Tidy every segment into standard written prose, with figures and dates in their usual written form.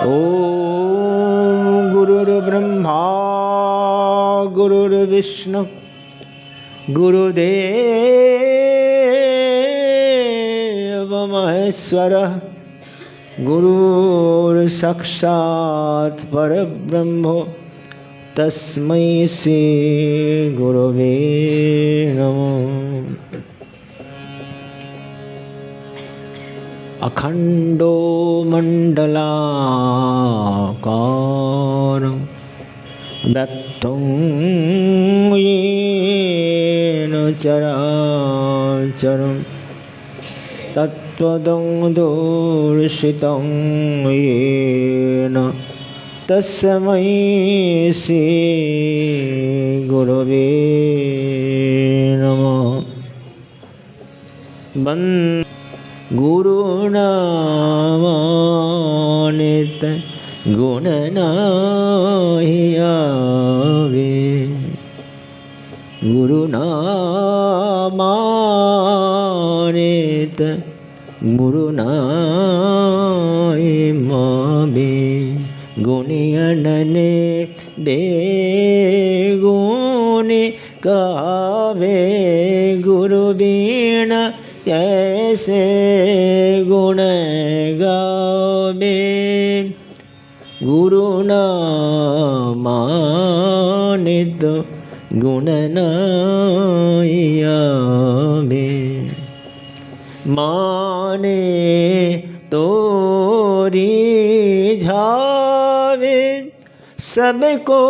ॐ गुरुर्ब्रह्मा गुरुर्विष्णु गुरुदेव महेश्वरः गुरुर्साक्षात् परब्रह्म तस्मै श्री गुरवे नमः। अखंडो मंडलाकारं व्याप्तं येन चराचरं तत्त्वदं दर्शितं येन तस्मै श्री गुरवे नमः। गुरुनामानित गुण नाहि आवे, गुरुनामानित गुरु नाहि मावे। गुणियनने बेगुनि गावे, गुरु बिना कैसे गुण गावे। गुरु नामानित गुण नाहि आवे। माने तोरी झावे, सबको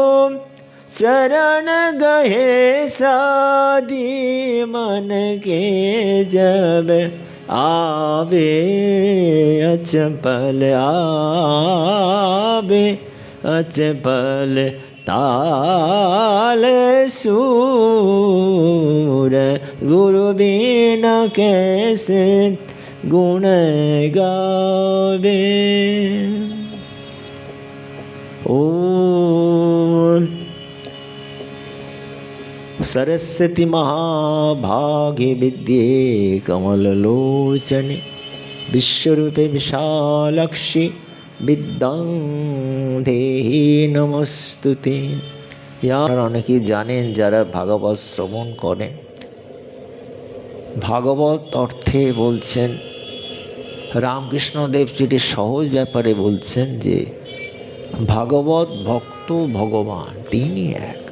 चरण गहे सादी। मन के जब आवे अचपल आवे, अचपल ताल सूर। गुरु बिना कैसे गुण गावे। ओम सरस्वती महाभागे विद्ये कमललोचने, विश्वरूपे विशालाक्षि विद्यां देहि नमस्तुते। यार অনেকেই জানেন যারা ভাগবত শ্রবণ করেন, ভাগবত অর্থে বলছেন রামকৃষ্ণদেব যেটি সহজ ব্যাপারে বলছেন যে ভাগবত ভক্ত ভগবান তিনি এক।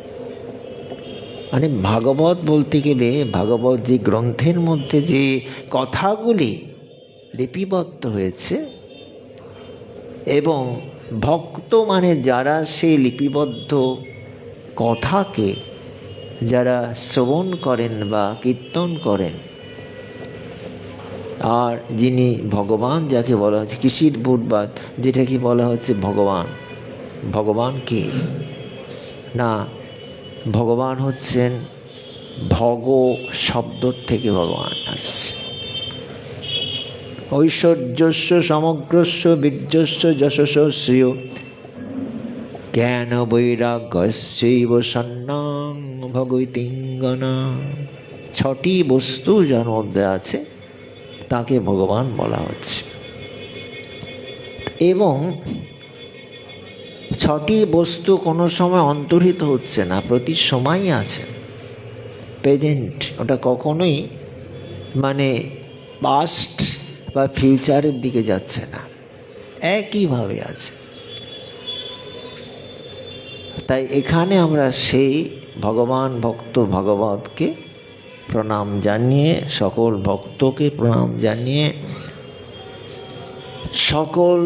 মানে ভাগবত বলতে গেলে ভাগবত যে গ্রন্থের মধ্যে যে কথাগুলি লিপিবদ্ধ হয়েছে এবং ভক্ত মানে যারা সেই লিপিবদ্ধ কথাকে যারা শ্রবণ করেন বা কীর্তন করেন, আর যিনি ভগবান যাকে বলা হচ্ছে কিসির বুটবাদ, যেটাকে বলা হচ্ছে ভগবান। ভগবান কে না, ভগবান হচ্ছেন ভগ শব্দর থেকে ভগবান আসছে। ঐশ্বর্যস্য সমগ্রস্য বীর্যস্য যশস্য শ্রিয় জ্ঞান বৈরাগ্যস্যৈব সন্ন্যাং ভগবতীঙ্গনা। ছটি বস্তু যার মধ্যে আছে তাকে ভগবান বলা হচ্ছে। এবং ছটি বস্তু কোনো সময় অন্তর্হিত হচ্ছে না, প্রতি সময়ই আছে, প্রেজেন্ট। ওটা কখনোই মানে পাস্ট বা ফিউচারের দিকে যাচ্ছে না, একইভাবে আছে। তাই এখানে আমরা সেই ভগবান ভক্ত ভগবতকে প্রণাম জানিয়ে, সকল ভক্তকে প্রণাম জানিয়ে, সকল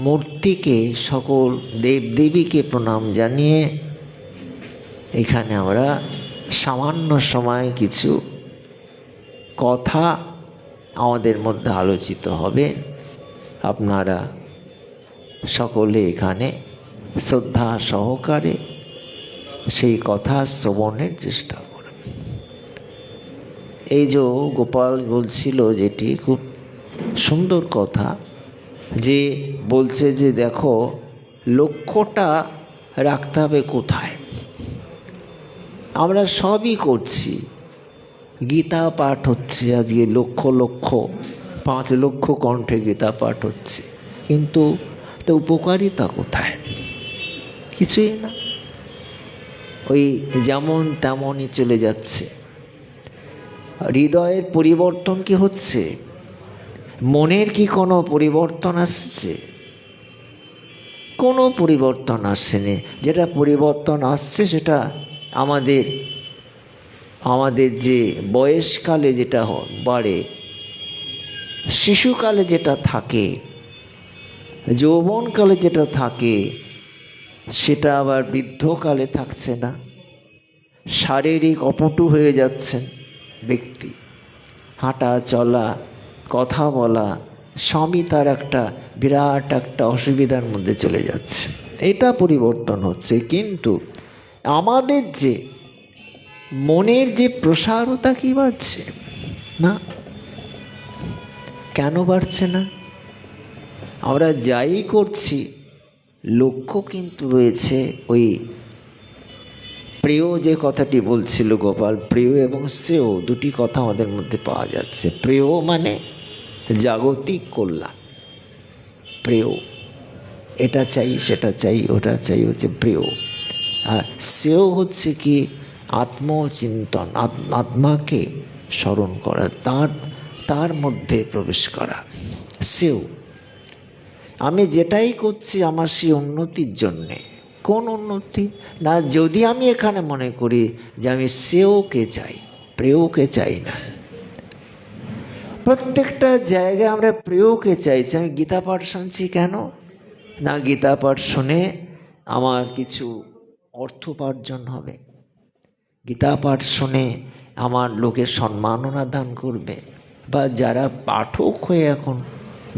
মূর্তিকে, সকল দেবদেবীকে প্রণাম জানিয়ে এখানে আমরা সামান্য সময় কিছু কথা আমাদের মধ্যে আলোচিত হবে। আপনারা সকলে এখানে শ্রদ্ধা সহকারে সেই কথা শ্রবণের চেষ্টা করেন। এই যে গোপাল বলছিল, যেটি খুব সুন্দর কথা, যে বলছে যে দেখো লক্ষ্যটা রাখতে হবে কোথায়। আমরা সবই করছি, গীতা পাঠ হচ্ছে আজকে লক্ষ লক্ষ 5 লক্ষ কণ্ঠে গীতা পাঠ হচ্ছে, কিন্তু তো উপকারিতা কোথায়? কিছুই না, ওই যেমন তেমনই চলে যাচ্ছে। হৃদয়ের পরিবর্তন কি হচ্ছে? মনের কি কোনো পরিবর্তন আসছে? কোনো পরিবর্তন আসেনি। যেটা পরিবর্তন আসছে সেটা আমাদের যে বয়সকালে যেটা বাড়ে, শিশুকালে যেটা থাকে, যৌবনকালে যেটা থাকে, সেটা আবার বৃদ্ধকালে থাকছে না। শারীরিক অপটু হয়ে যাচ্ছেন ব্যক্তি, হাঁটা চলা কথা বলা সবই তার একটা বিরাট একটা অসুবিধার মধ্যে চলে যাচ্ছে। এটা পরিবর্তন হচ্ছে, কিন্তু আমাদের যে মনের যে প্রসারতা কি বাড়ছে না? কেন বাড়ছে না? আমরা যাই করছি লক্ষ্য কিন্তু রয়েছে ওই প্রিয় যে কথাটি বলছিল গোপাল, প্রিয় এবং শ্রেয় দুটি কথা আমাদের মধ্যে পাওয়া যাচ্ছে। প্রিয় মানে জাগতিক কল্যাণ, প্রিয় এটা চাই সেটা চাই ওটা চাই হচ্ছে প্রিয়। আর শ্রেয় হচ্ছে কি আত্মচিন্তন, আত্মাকে স্মরণ করা, তার মধ্যে প্রবেশ করা। শ্রেয় আমি যেটাই করছি আমার সেই উন্নতির জন্যে। কোন উন্নতি না? যদি আমি এখানে মনে করি যে আমি শ্রেয়কে চাই, প্রেয়কে চাই না। প্রত্যেকটা জায়গায় আমরা প্রেয়কে চাইছি। আমি গীতা পাঠ শুনছি কেন না? গীতা পাঠ শুনে আমার কিছু অর্থোপার্জন হবে, গীতা পাঠ শুনে আমার লোকের সম্মাননা দান করবে, বা যারা পাঠক হয়ে এখন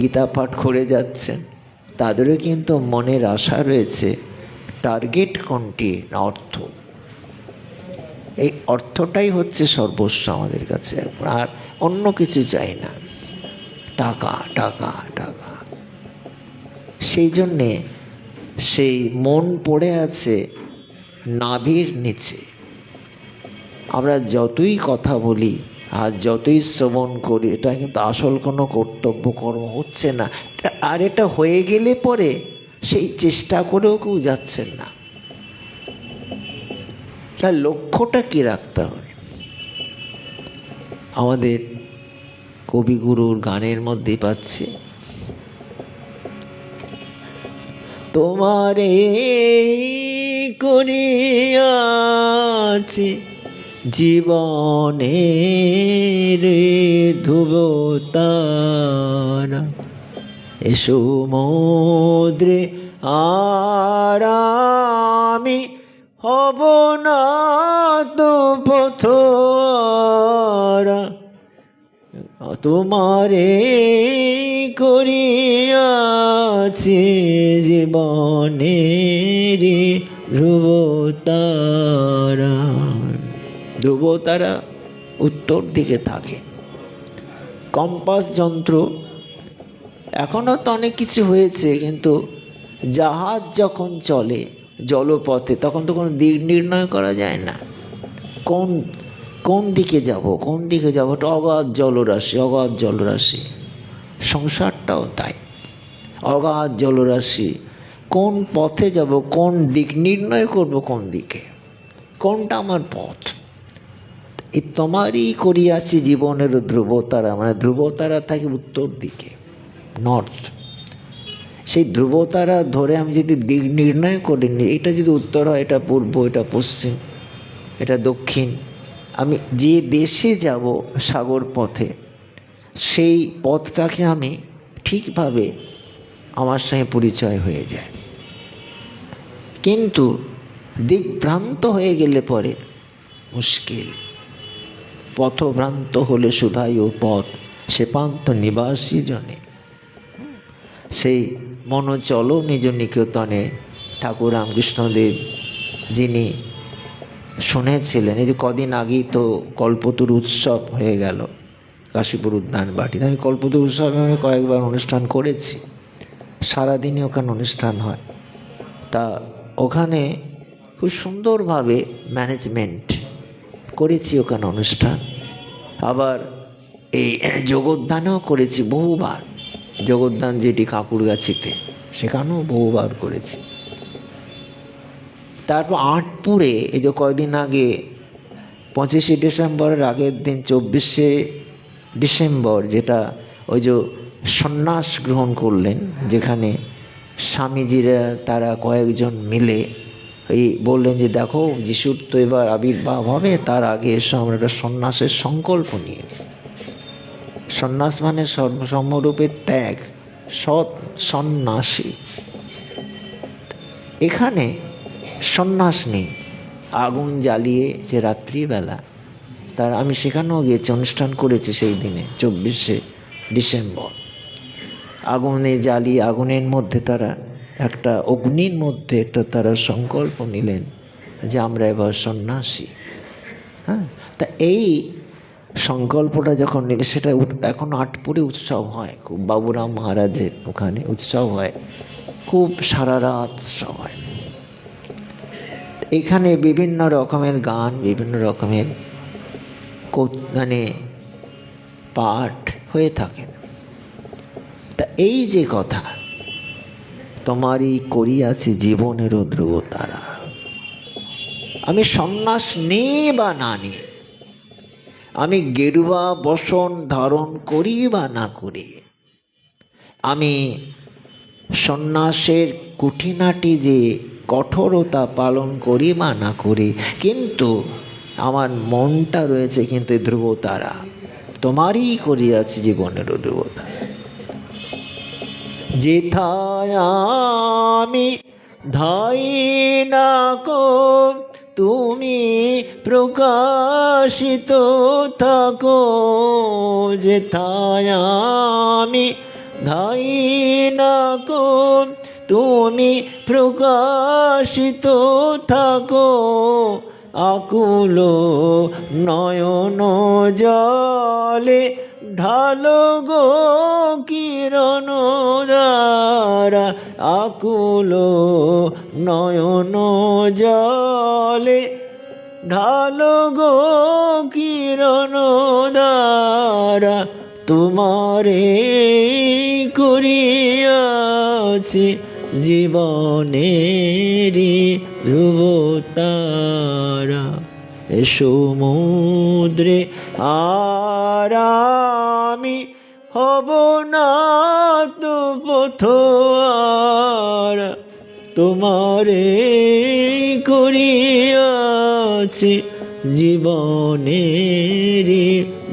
গীতা পাঠ করে যাচ্ছেন তাদেরও কিন্তু মনের আশা রয়েছে টার্গেট কোনটি না অর্থ। এই অর্থটাই হচ্ছে সর্বস্ব আমাদের কাছে, আর অন্য কিছু চাই না। টাকা টাকা টাকা। সেই জন্যে সেই মন পড়ে আছে নাভির নিচে। আমরা যতই কথা বলি আর যতই শ্রবণ করি, এটা কিন্তু আসল কোনো কর্তব্য কর্ম হচ্ছে না। আর এটা হয়ে গেলে পরে সেই চেষ্টা করেও কেউ যাচ্ছেন না। তার লক্ষ্যটা কি রাখতে হবে? আমাদের কবিগুরুর গানের মধ্যে পাচ্ছি, তোমারে করিয়াছি জীবনের ধ্রুবতারা, এসো সমুদ্রে আর আমি হব না তো পথহারা, তোমারে করিয়াছি জীবনের ধ্রুবতারা। ধ্রুবতারা উত্তর দিকে থাকে। কম্পাস যন্ত্র এখনও তো অনেক কিছু হয়েছে, কিন্তু জাহাজ যখন চলে জলপথে তখন তো কোনো দিক নির্ণয় করা যায় না। কোন দিকে যাব, কোন দিকে যাব, ওটা অগাধ জলরাশি, অগাধ জলরাশি। সংসারটাও তাই, অগাধ জলরাশি। কোন পথে যাব, কোন দিক নির্ণয় করব, কোন দিকে, কোনটা আমার পথ? এই তোমারই করিয়াছি জীবনের ধ্রুবতারা, মানে ধ্রুবতারা থাকে উত্তর দিকে, নর্থ। সেই ধ্রুবতারা ধরে আমি যদি দিক নির্ণয় করিনি, এটা যদি উত্তর হয়, এটা পূর্ব, এটা পশ্চিম, এটা দক্ষিণ, আমি যে দেশে যাব সাগর পথে সেই পথটাকে আমি ঠিকভাবে আমার সঙ্গে পরিচয় হয়ে যায়। কিন্তু দিকভ্রান্ত হয়ে গেলে পরে মুশকিল। পথভ্রান্ত হলে শুধাই ও পথ, সে পান্ত নিবাসী জনে। সেই মনোচল নিজ নিকেতনে ঠাকুর রামকৃষ্ণদেব যিনি শুনেছিলেন, এই যে কদিন আগেই তো কল্পতরু উৎসব হয়ে গেল কাশীপুর উদ্যান বাটিতে। আমি কল্পতরু উৎসবে আমি কয়েকবার অনুষ্ঠান করেছি, সারাদিনই ওখানে অনুষ্ঠান হয়। তা ওখানে খুব সুন্দরভাবে ম্যানেজমেন্ট করেছি ওখানে অনুষ্ঠান। আবার এই যোগদানেও করেছি বহুবার। জগদ্দান যেটি কাকুরগাছিতে, সেখানেও বহুবার করেছি। তারপর আটপুরে এই যে কয়েকদিন আগে 25শে ডিসেম্বরের আগের দিন 24শে ডিসেম্বর, যেটা ওই যে সন্ন্যাস গ্রহণ করলেন, যেখানে স্বামীজিরা তারা কয়েকজন মিলে এই বললেন যে দেখো যিশুর তো এবার আবির্ভাব হবে, তার আগে এসে আমরা একটা সন্ন্যাসের সংকল্প নিয়ে নিই। সন্ন্যাস মানে সর্বসম্মরূপে ত্যাগ, সৎ সন্ন্যাসী। এখানে সন্ন্যাস নেই, আগুন জ্বালিয়ে যে রাত্রিবেলা, তার আমি সেখানেও গিয়েছি, অনুষ্ঠান করেছি সেই দিনে 24শে ডিসেম্বর। আগুনে জ্বালিয়ে আগুনের মধ্যে তারা একটা অগ্নির মধ্যে একটা তারা সংকল্প নিলেন যে আমরা এবার সন্ন্যাসী। হ্যাঁ, তা এই সংকল্পটা যখন নিলে সেটা এখন আটপুরে উৎসব হয়, খুব বাবুরাম মহারাজের ওখানে উৎসব হয়, খুব সারা রাত উৎসব হয়। এখানে বিভিন্ন রকমের গান, বিভিন্ন রকমের মানে পাঠ হয়ে থাকেন। তা এই যে কথা, তোমারই করিয়াছি জীবনেরও ধ্রুব তারা, আমি সন্ন্যাস নেই বা না নিই, আমি গেরুয়া বসন ধারণ করি বা না করি, আমি সন্ন্যাসের কুঠিনাটি যে কঠোরতা পালন করি বা না করি, কিন্তু আমার মনটা রয়েছে কিন্তু ধ্রুব তারা, তোমারই করিয়াছি জীবনেরও ধ্রুব তারা। যেথায় আমি ধাই না কো, তুমি প্রকাশিত থাকো, যেথায় আমি ধাই না কো, তুমি প্রকাশিত থাকো, আকুল নয়ন জলে ঢালো গো কিরণ দ্বারা, আকুল নয়ন জলে ঢালো গো কিরণ দ্বারা, তোমারে করিয়াছি জীবনেরই ধ্রুব তারা, সমুদ্রে আর আমি হব না তো পথোয়ার, তোমারে করিয়াছি জীবনেরই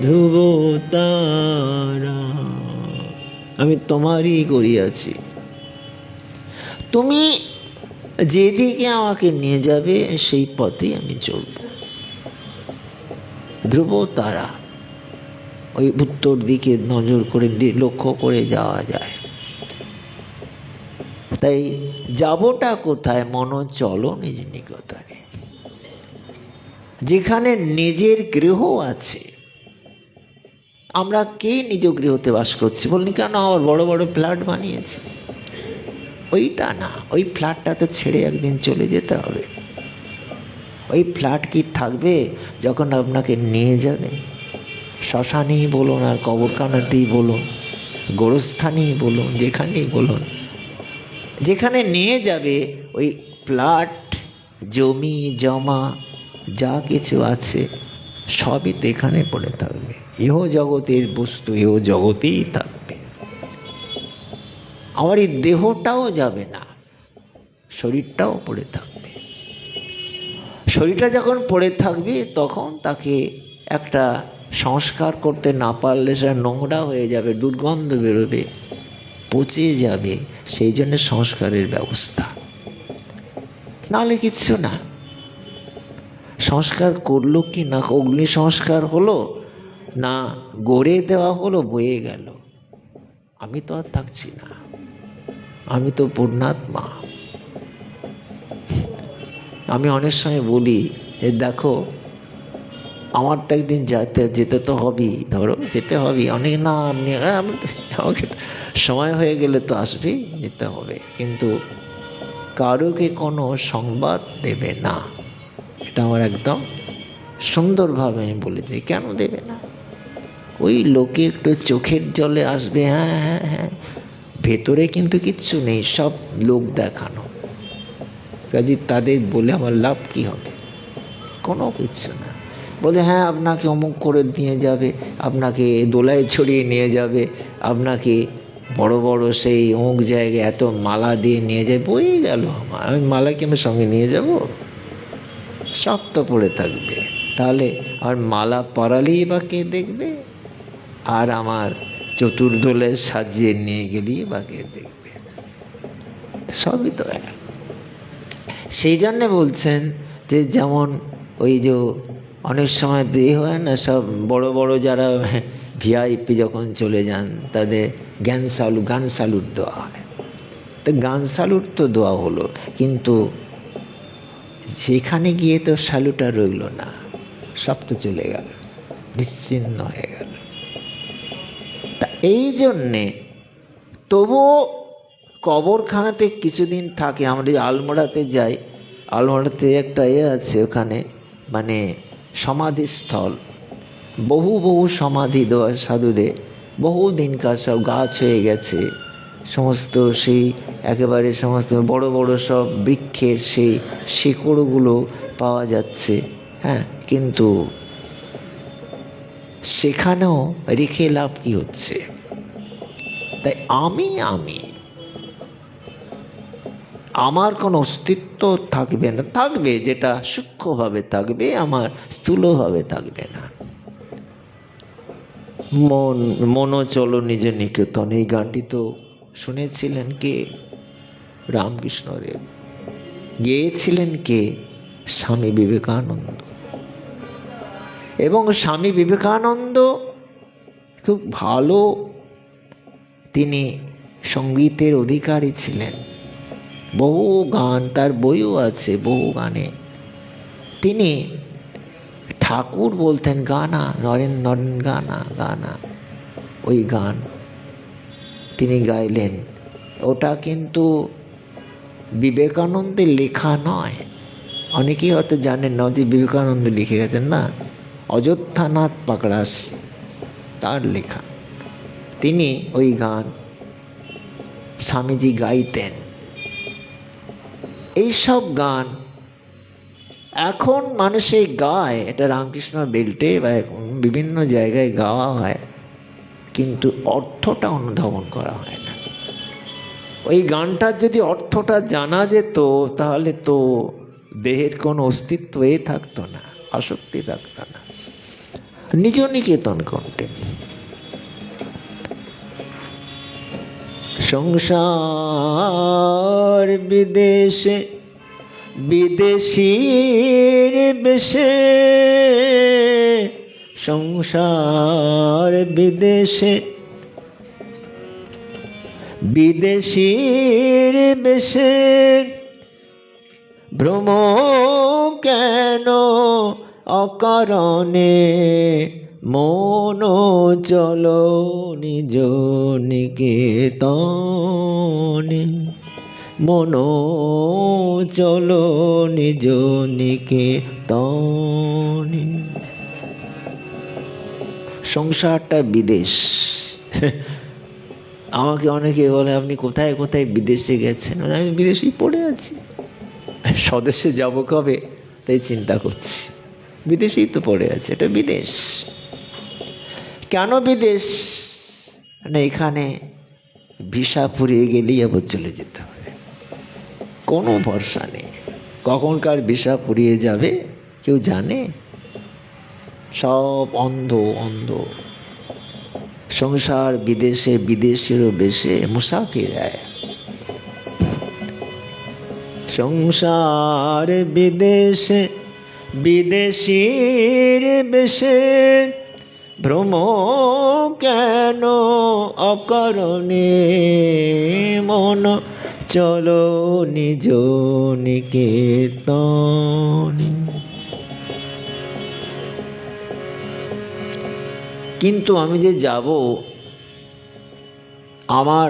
ধ্রুব তারা, আমি তোমারই করিয়াছি, তুমি যেদিকে আমাকে নিয়ে যাবে সেই পথেই আমি চলব। ধ্রুব তারা, ওই উত্তর দিকে নজর করে লক্ষ্য করে যাওয়া যায়। তাই যাবোটা কোথায়? মন চলো নিজ নিকটে, যেখানে নিজের গৃহ আছে। আমরা কে নিজ গৃহতে বাস করছি? বলনি কেন আবার বড় বড় ফ্ল্যাট বানিয়েছে? ওইটা না, ওই ফ্ল্যাটটা তো ছেড়ে একদিন চলে যেতে হবে। ওই ফ্ল্যাট কি থাকবে যখন আপনাকে নিয়ে যাবে? শ্মশানেই বলুন আর কবরখানাতেই বলুন, গোরস্থানেই বলুন, যেখানেই বলুন, যেখানে নিয়ে যাবে ওই ফ্ল্যাট, জমি জমা যা কিছু আছে সবই তো এখানে পড়ে থাকবে। ইহ জগতের বস্তু ইহ জগতেই থাকবে। আমার এই দেহটাও যাবে না, শরীরটাও পড়ে থাকবে। শরীরটা যখন পড়ে থাকবে তখন তাকে একটা সংস্কার করতে না পারলে সেটা নোংরা হয়ে যাবে, দুর্গন্ধ বেরোবে, পচে যাবে। সেই জন্য সংস্কারের ব্যবস্থা, নাহলে কিচ্ছু না। সংস্কার করলো কি না, অগ্নি সংস্কার হলো না গড়ে দেওয়া হলো, বয়ে গেল, আমি তো আর থাকছি না, আমি তো পূর্ণাত্মা। আমি অনেক সময় বলি, দেখো আমার তো একদিন যেতে তো হবেই, ধরো যেতে হবে, অনেক না আমাকে সময় হয়ে গেলে তো আসবেই, যেতে হবে, কিন্তু কারোকে কোনো সংবাদ দেবে না। এটা আমার একদম সুন্দরভাবে আমি বলে দিই। কেন দেবে না? ওই লোকে একটু চোখের জলে আসবে, হ্যাঁ হ্যাঁ হ্যাঁ, ভেতরে কিন্তু কিচ্ছু নেই, সব লোক দেখানো। কাজে তাদের বলে আমার লাভ কী হবে? কোনো কিচ্ছু না। বলে হ্যাঁ আপনাকে অমুক করে নিয়ে যাবে, আপনাকে দোলায় ছড়িয়ে নিয়ে যাবে, আপনাকে বড় বড় সেই অমুক জায়গায় এত মালা দিয়ে নিয়ে যায়। বই গেল আমার, আমি মালা কি আমার সঙ্গে নিয়ে যাব? সব তো পড়ে থাকবে। তাহলে আর মালা পরালেই বা কে দেখবে? আর আমার চতুর্দোলে সাজিয়ে নিয়ে গেলেই বা কে দেখবে? সবই তো এক। সেই জন্যে বলছেন যে যেমন ওই যে অনেক সময় দিয়ে হয় না, সব বড় বড় যারা ভিআইপি যখন চলে যান তাদের গান স্যালুট দেওয়া হয়। তো গান স্যালুট তো দেওয়া হলো, কিন্তু সেখানে গিয়ে তো স্যালুট আর রইল না, সব তো চলে গেল, নিশ্চিহ্ন হয়ে গেল। তা এই জন্যে তবুও কবরখানাতে কিছুদিন থাকে। আমরা আলমোড়াতে যাই, আলমোড়াতে একটা আছে, ওখানে মানে সমাধিস্থল, বহু বহু সমাধি দেওয়া সাধুদের, বহু দিনকার সব গাছ হয়ে গেছে, সমস্ত সেই একেবারে সমস্ত বড় বড় সব বৃক্ষের সেই শিকড়গুলো পাওয়া যাচ্ছে। হ্যাঁ, কিন্তু সেখানেও রেখে লাভ কী হচ্ছে? তাই আমার কোনো অস্তিত্ব থাকবে না, থাকবে যেটা সূক্ষ্মভাবে থাকবে, আমার স্থূলভাবে থাকবে না। মনো চলো নিজ নিকেতন, এই গানটি তো শুনেছিলেন কে? রামকৃষ্ণদেব। গেয়েছিলেন কে? স্বামী বিবেকানন্দ। এবং স্বামী বিবেকানন্দ খুব ভালো, তিনি সঙ্গীতের অধিকারী ছিলেন। বহু গান, তার বইও আছে, বহু গানে তিনি ঠাকুর বলতেন, গানা নরেন নরেন গানা গানা, ওই গান তিনি গাইলেন। ওটা কিন্তু বিবেকানন্দের লেখা নয়। অনেকেই হয়তো জানেন না যে বিবেকানন্দ লিখে গেছেন, না, অযোধ্যানাথ পাকড়াস তার লেখা। তিনি ওই গান স্বামীজি গাইতেন। এইসব গান এখন মানুষে গায়, এটা রামকৃষ্ণ বেল্টে বা বিভিন্ন জায়গায় গাওয়া হয়, কিন্তু অর্থটা অনুধাবন করা হয় না। ওই গানটার যদি অর্থটা জানা যেত, তাহলে তো দেহের কোনো অস্তিত্বই থাকতো না, আসক্তি থাকতো না। নিজ নিকেতন কণ্ঠে সংসার বিদেশে বিদেশীর বেশে, সংসার বিদেশে বিদেশীর বেশে, ভ্রম কেন অকারণে, মন চলো নিজ নিকেতনে, মন চলো নিজ নিকেতনে। সংসারটা বিদেশ। আমাকে অনেকে বলে, আপনি কোথায় কোথায় বিদেশে গেছেন? আমি বিদেশেই পড়ে আছি, স্বদেশে যাব কবে তাই চিন্তা করছি। বিদেশেই তো পড়ে আছে, এটা বিদেশ। কেন বিদেশ? না, এখানে ভিসা ফুরিয়ে গেলেই আবার চলে যেতে হবে, কোনো ভরসা নেই। কখনকার ভিসা ফুরিয়ে যাবে কেউ জানে? সব অন্ধ অন্ধ। সংসার বিদেশে বিদেশেরও বেশে, মুসাফির আয়। সংসার বিদেশে বিদেশীর বেশে, ভ্রম কেন অকারণে, মন চলো নিজ নিকেতনে। কিন্তু আমি যে যাব, আমার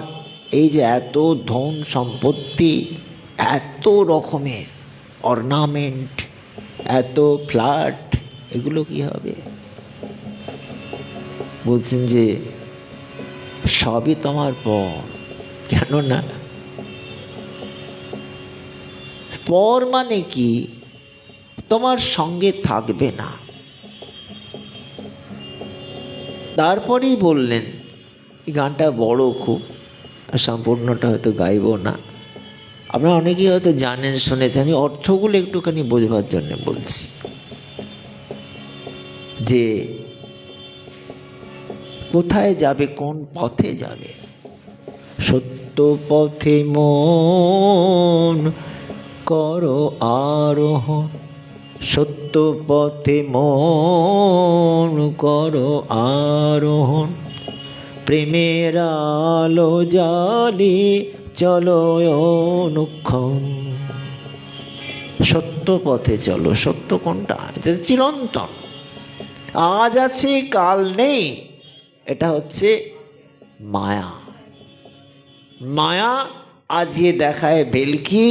এই যে এত ধন সম্পত্তি, এত রকমের অর্নামেন্ট, এত ফ্ল্যাট, এগুলো কি হবে? বলছেন যে সবই তোমার পর। কেননা পর মানে কি, তোমার সঙ্গে থাকবে না। তারপরেই বললেন, এই গানটা বড় খুব, সম্পূর্ণটা হয়তো গাইব না, আপনারা অনেকেই হয়তো জানেন শুনেছেন, আমি অর্থগুলো একটুখানি বোঝবার জন্য বলছি। যে কোথায় যাবে, কোন পথে যাবে? সত্য পথে মন করো আরোহণ, সত্য পথে মন করো আরোহণ, প্রেমের আলো জ্বালি চলো অনুক্ষণ। সত্য পথে চলো। সত্য কোনটা? এটা চিরন্তন, আজ আছে কাল নেই। এটা হচ্ছে মায়া। মায়া আজকে দেখায় ভেলকি,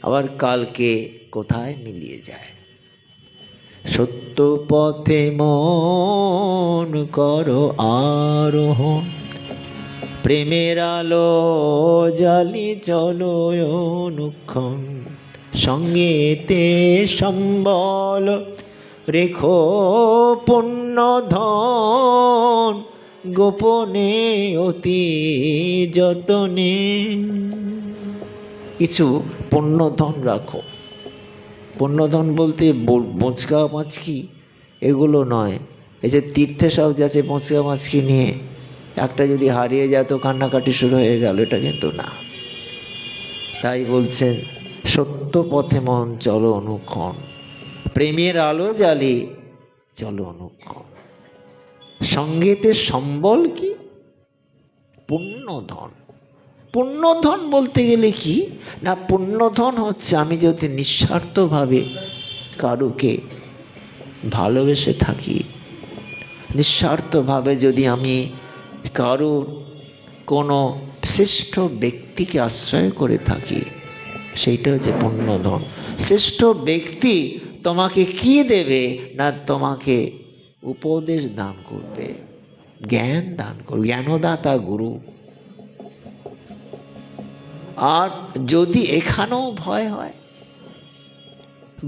আবার কালকে কোথায় মিলিয়ে যায়। সত্য পথে মন করো আরোহণ, প্রেমের আলো জ্বালি চলো অনুক্ষণ, সঙ্গেতে সম্বল রেখো পুণ্য ধন, গোপনে অতি যতনে। কিছু পুণ্যধন রাখো। পুণ্যধন বলতে বোঁচকা মাছকি এগুলো নয়। এই যে তীর্থে সব যাচ্ছে বোঁচকা মাছকি নিয়ে, একটা যদি হারিয়ে যায় তো কান্নাকাটি শুরু হয়ে গেল, এটা কিন্তু না। তাই বলছেন সত্য পথে মন চলো অনুক্ষণ, প্রেমের আলো জ্বালি চলো অনুক্ষণ, সঙ্গেতে সম্বল কি? পুণ্যধন। পুণ্যধন বলতে গেলে কি না, পুণ্যধন হচ্ছে আমি যদি নিঃস্বার্থভাবে কারুকে ভালোবেসে থাকি, নিঃস্বার্থভাবে যদি আমি কারুর কোনো শ্রেষ্ঠ ব্যক্তিকে আশ্রয় করে থাকি, সেইটা হচ্ছে পুণ্যধন। শ্রেষ্ঠ ব্যক্তি তোমাকে কি দেবে না, তোমাকে উপদেশ দান করবে, জ্ঞান দান করবে, জ্ঞানদাতা গুরু। আর যদি এখানেও ভয় হয়,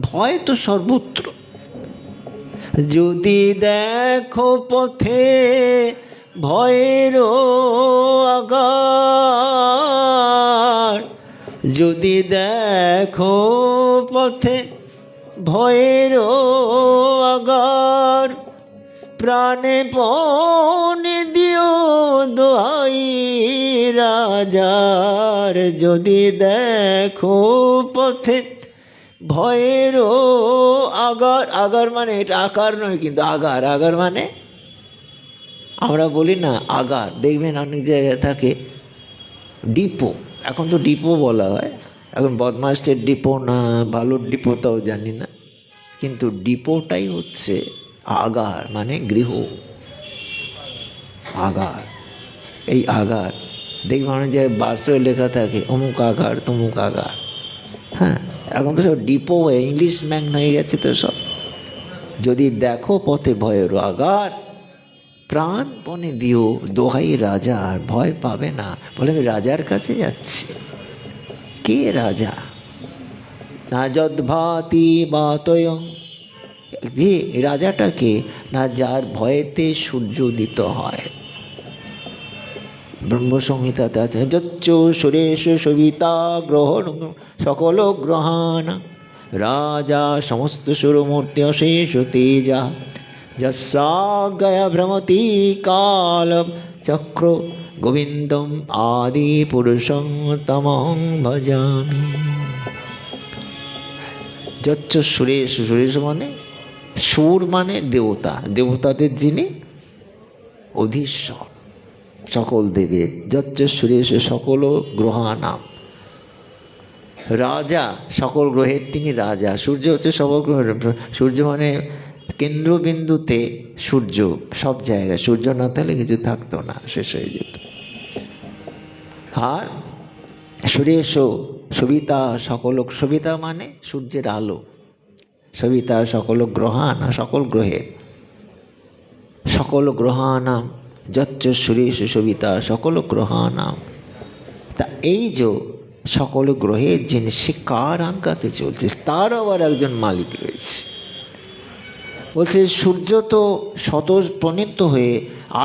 ভয় তো সর্বত্র। যদি দেখো পথে ভয়ের আগার, যদি দেখো পথে ভয়ের আগার, প্রাণে পণে দিও দোহাই রাজার। যদি দেখো পথে ভয়ের আগার, আগার মানে এটা আকার নয় কিন্তু, আগার। আগার মানে আমরা বলি না আগার, দেখবেন অনেক জায়গায় থাকে ডিপো, এখন তো ডিপো বলা হয়, এখন বদমাস্টের ডিপো না ভালোর ডিপো তাও জানি না, কিন্তু ডিপোটাই হচ্ছে আগার, মানে গৃহ। আগার, এই আগার দেখবেন অনেক জায়গায় বাসেও লেখা থাকে অমুক আগার তমুক আগার। হ্যাঁ, এখন তো সব ডিপো ইংলিশ ম্যান হয়ে গেছে তো সব। যদি দেখো পথে ভয়ের আগার, প্রাণপণে দিও দোহাই রাজার। ভয় পাবে না, বলে আমি রাজার কাছে যাচ্ছি। কে রাজা? না যদ্ভাতি বাতয়ং, যে রাজাটাকে না যার ভয়েতে সূর্য উদিত হয়। ব্রহ্মসংহিতাতে আছে যচ্চ সুরেশ সবিতা গ্রহণ সকল গ্রহাণ, রাজা সমস্ত সুরমূর্তি অশেষ তেজা, যস্যাজ্ঞয়া ভ্রমতি কাল চক্র, গোবিন্দম আদি পুরুষং তমহং ভজামি। যচ্চ সুরেশ, সুরেশ মানে সুর মানে দেবতা, দেবতাদের যিনি অধীশ্বর সকল দেবের। যচ্চ সুরেশ সকল গ্রহানাম, রাজা সকল গ্রহের তিনি রাজা। সূর্য হচ্ছে সকল গ্রহের, সূর্য মানে কেন্দ্রবিন্দুতে সূর্য, সব জায়গায় সূর্য না থাকলে কিছু থাকতো না, শেষ হয়ে যেত। আর সুরেশ সবিতা সকল, সবিতা মানে সূর্যের আলো, সবিতা সকল গ্রহানা সকল গ্রহে, সকল গ্রহানাম যচ্চ সুরেষু সবিতা সকল গ্রহানাম। তা এই যে সকল গ্রহের যিনি সে কার আজ্ঞাতে চলছে, তার আবার একজন মালিক রয়েছে। বলছে সূর্য তো স্বতঃপ্রণীত হয়ে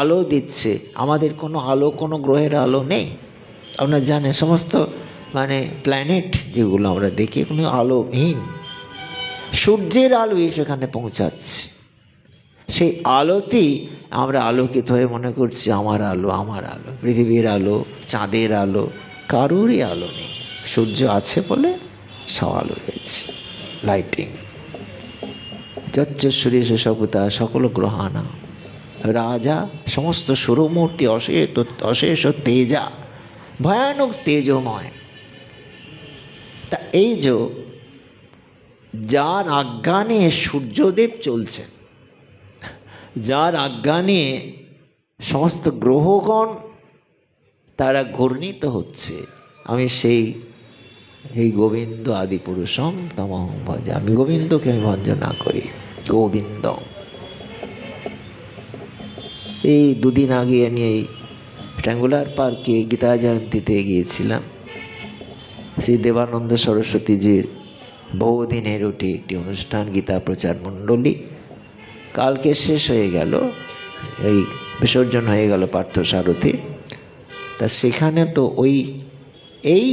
আলো দিচ্ছে, আমাদের কোনো আলো, কোনো গ্রহের আলো নেই। আপনারা জানেন সমস্ত প্ল্যানেট যেগুলো আমরা দেখি কোনো আলোহীন, সূর্যের আলোই সেখানে পৌঁছাচ্ছে। সেই আলোতেই আমরা আলোকিত হয়ে মনে করছি আমার আলো, আমার আলো। পৃথিবীর আলো, চাঁদের আলো, কারোরই আলো নেই। সূর্য আছে বলে সব আলো রয়েছে, লাইটিং। যচ্চ সুরেশ সভূতা সকল গ্রহাণা রাজা, সমস্ত সুরমূর্তি অশেষ তেজা, ভয়ানক তেজময়। তা এই যে যার আজ্ঞা নিয়ে সূর্যদেব চলছেন, যার আজ্ঞা নিয়ে সমস্ত গ্রহগণ তারা ঘূর্ণিত হচ্ছে, আমি এই গোবিন্দ আদি পুরুষম তমহং ভজে, আমি গোবিন্দকে আমি ভঞ্জনা করি। গোবিন্দ, এই দুদিন আগে আমি এই ট্র্যাঙ্গুলার পার্কে গীতা জয়ন্তীতে গিয়েছিলাম। সেই দেবানন্দ সরস্বতীজির বহুদিনের একটি অনুষ্ঠান, গীতা প্রচার মণ্ডলী, কালকে শেষ হয়ে গেল, এই বিসর্জন হয়ে গেল পার্থসারথী। তা সেখানে তো এই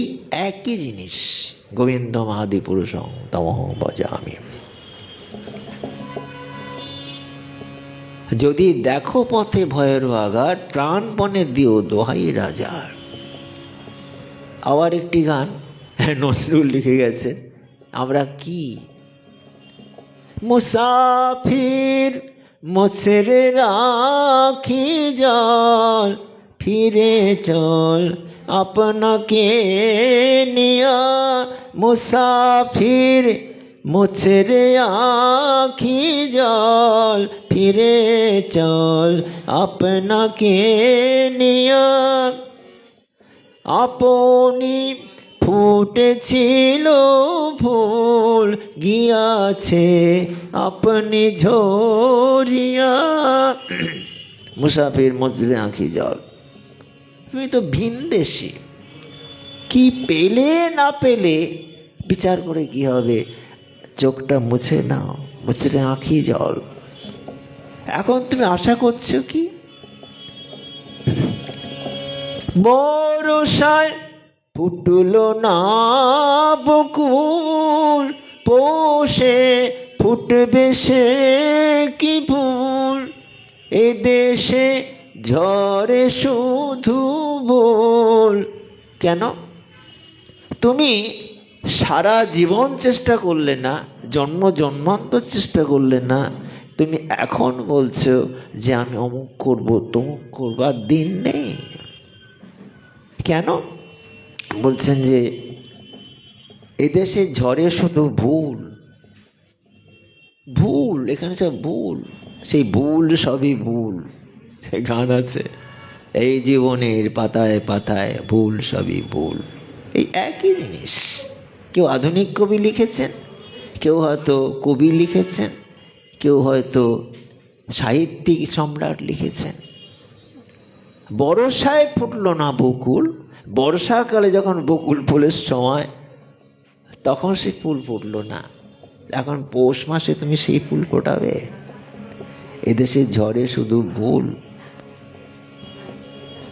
একই জিনিস, গোবিন্দ আদি পুরুষং তমহং ভজামি। যদি দেখো পথে ভয়ের আঘাত, প্রাণপণে দিও দোহাই রাজার। আবার একটি গান নজরুল লিখে গেছে, আমরা কি মুসাফির মুছরে রাখি জল, ফিরে চল আপনাকে নিয়া। মুসাফির মুছরে আখি জল, ফিরে চল আপনাকে নিয়া। আপনি ফুটেছিল ফুল, গিয়াছে আপনি ঝরিয়া। মুসাফির মুছরে আঁখি জল, তুমি তো ভিনদেশী, কি পেলে না পেলে বিচার করে কি হবে, চোখটা মুছে নাও, মুছরে আঁখি জল। এখন তুমি আশা করছো কি? বর্ষায় ফুটলো না বকুল, পৌষে ফুটবে সে কি ফুল। এ দেশে ঝড়ে শুধু বল। কেন তুমি সারা জীবন চেষ্টা করলে না, জন্মান্তর চেষ্টা করলে না, তুমি এখন বলছো যে আমি অমুক করব তমুক করবার দিন নেই? কেন বলছেন যে এদেশে ঝড়ে শুধু ভুল, ভুল, এখানে সব ভুল, সেই ভুল সবই ভুল। সে গান আছে, এই জীবনের পাতায় পাতায় ভুল সবই ভুল। এই একই জিনিস। কেউ আধুনিক কবি লিখেছেন, কেউ হয়তো কবি লিখেছেন, কেউ হয়তো সাহিত্যিক সম্রাট লিখেছেন। বর্ষায় ফুটলো না বকুল, বর্ষাকালে যখন বকুল ফুলের সময় তখন সে ফুল ফুটলো না, এখন পৌষ মাসে তুমি সেই ফুল ফোটাবে? এদেশে ঝড়ে শুধু ভুল।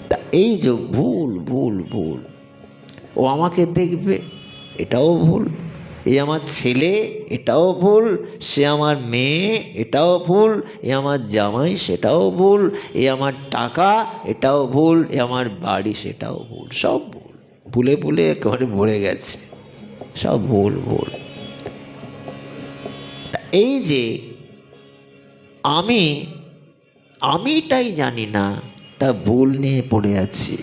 তা এই যে ভুল ভুল ভুল, ও আমাকে দেখবে এটাও ভুল, এই আমার ছেলে এটাও ভুল, সে আমার মেয়ে এটাও ভুল, এ আমার জামাই সেটাও ভুল, এ আমার টাকা এটাও ভুল, এ আমার বাড়ি সেটাও ভুল। সব ভুল, ভুলে ভুলে একেবারে ভরে গেছে, সব ভুল ভুল। এই যে আমিটাই জানি না, তা ভুল নিয়ে পড়ে আছি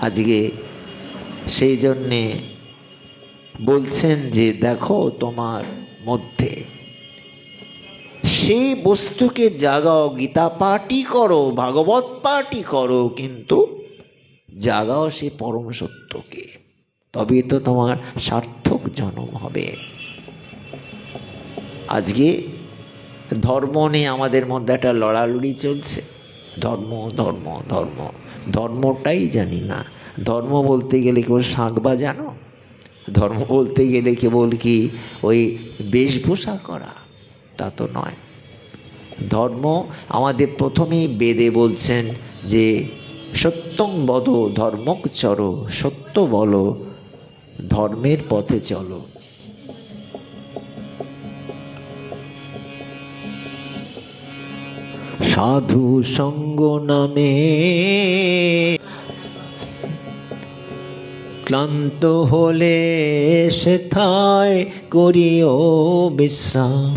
আজকে। সেই জন্যে বলছেন যে দেখো তোমার মধ্যে সেই বস্তুকে জাগাও, গীতা পাঠই করো, ভাগবত পাঠই করো, কিন্তু জাগাও সে পরম সত্যকে, তবেই তো তোমার সার্থক জন্ম হবে। আজকে ধর্ম নিয়ে আমাদের মধ্যে একটা লড়ালড়ি চলছে, ধর্ম ধর্ম ধর্ম, ধর্মটাই জানি না। ধর্ম বলতে গেলে কেবল শাঁখ বাজানো, ধর্ম বলতে গেলে কেবল কি ওই বেশভূষা করা, তা তো নয়। ধর্ম আমাদের প্রথমেই বেদে বলছেন যে সত্যং বদ ধর্মক চর, সত্য বলো ধর্মের পথে চলো। সাধু সঙ্গ নামে ক্লান্ত হলে সেথায় করিও বিশ্রাম।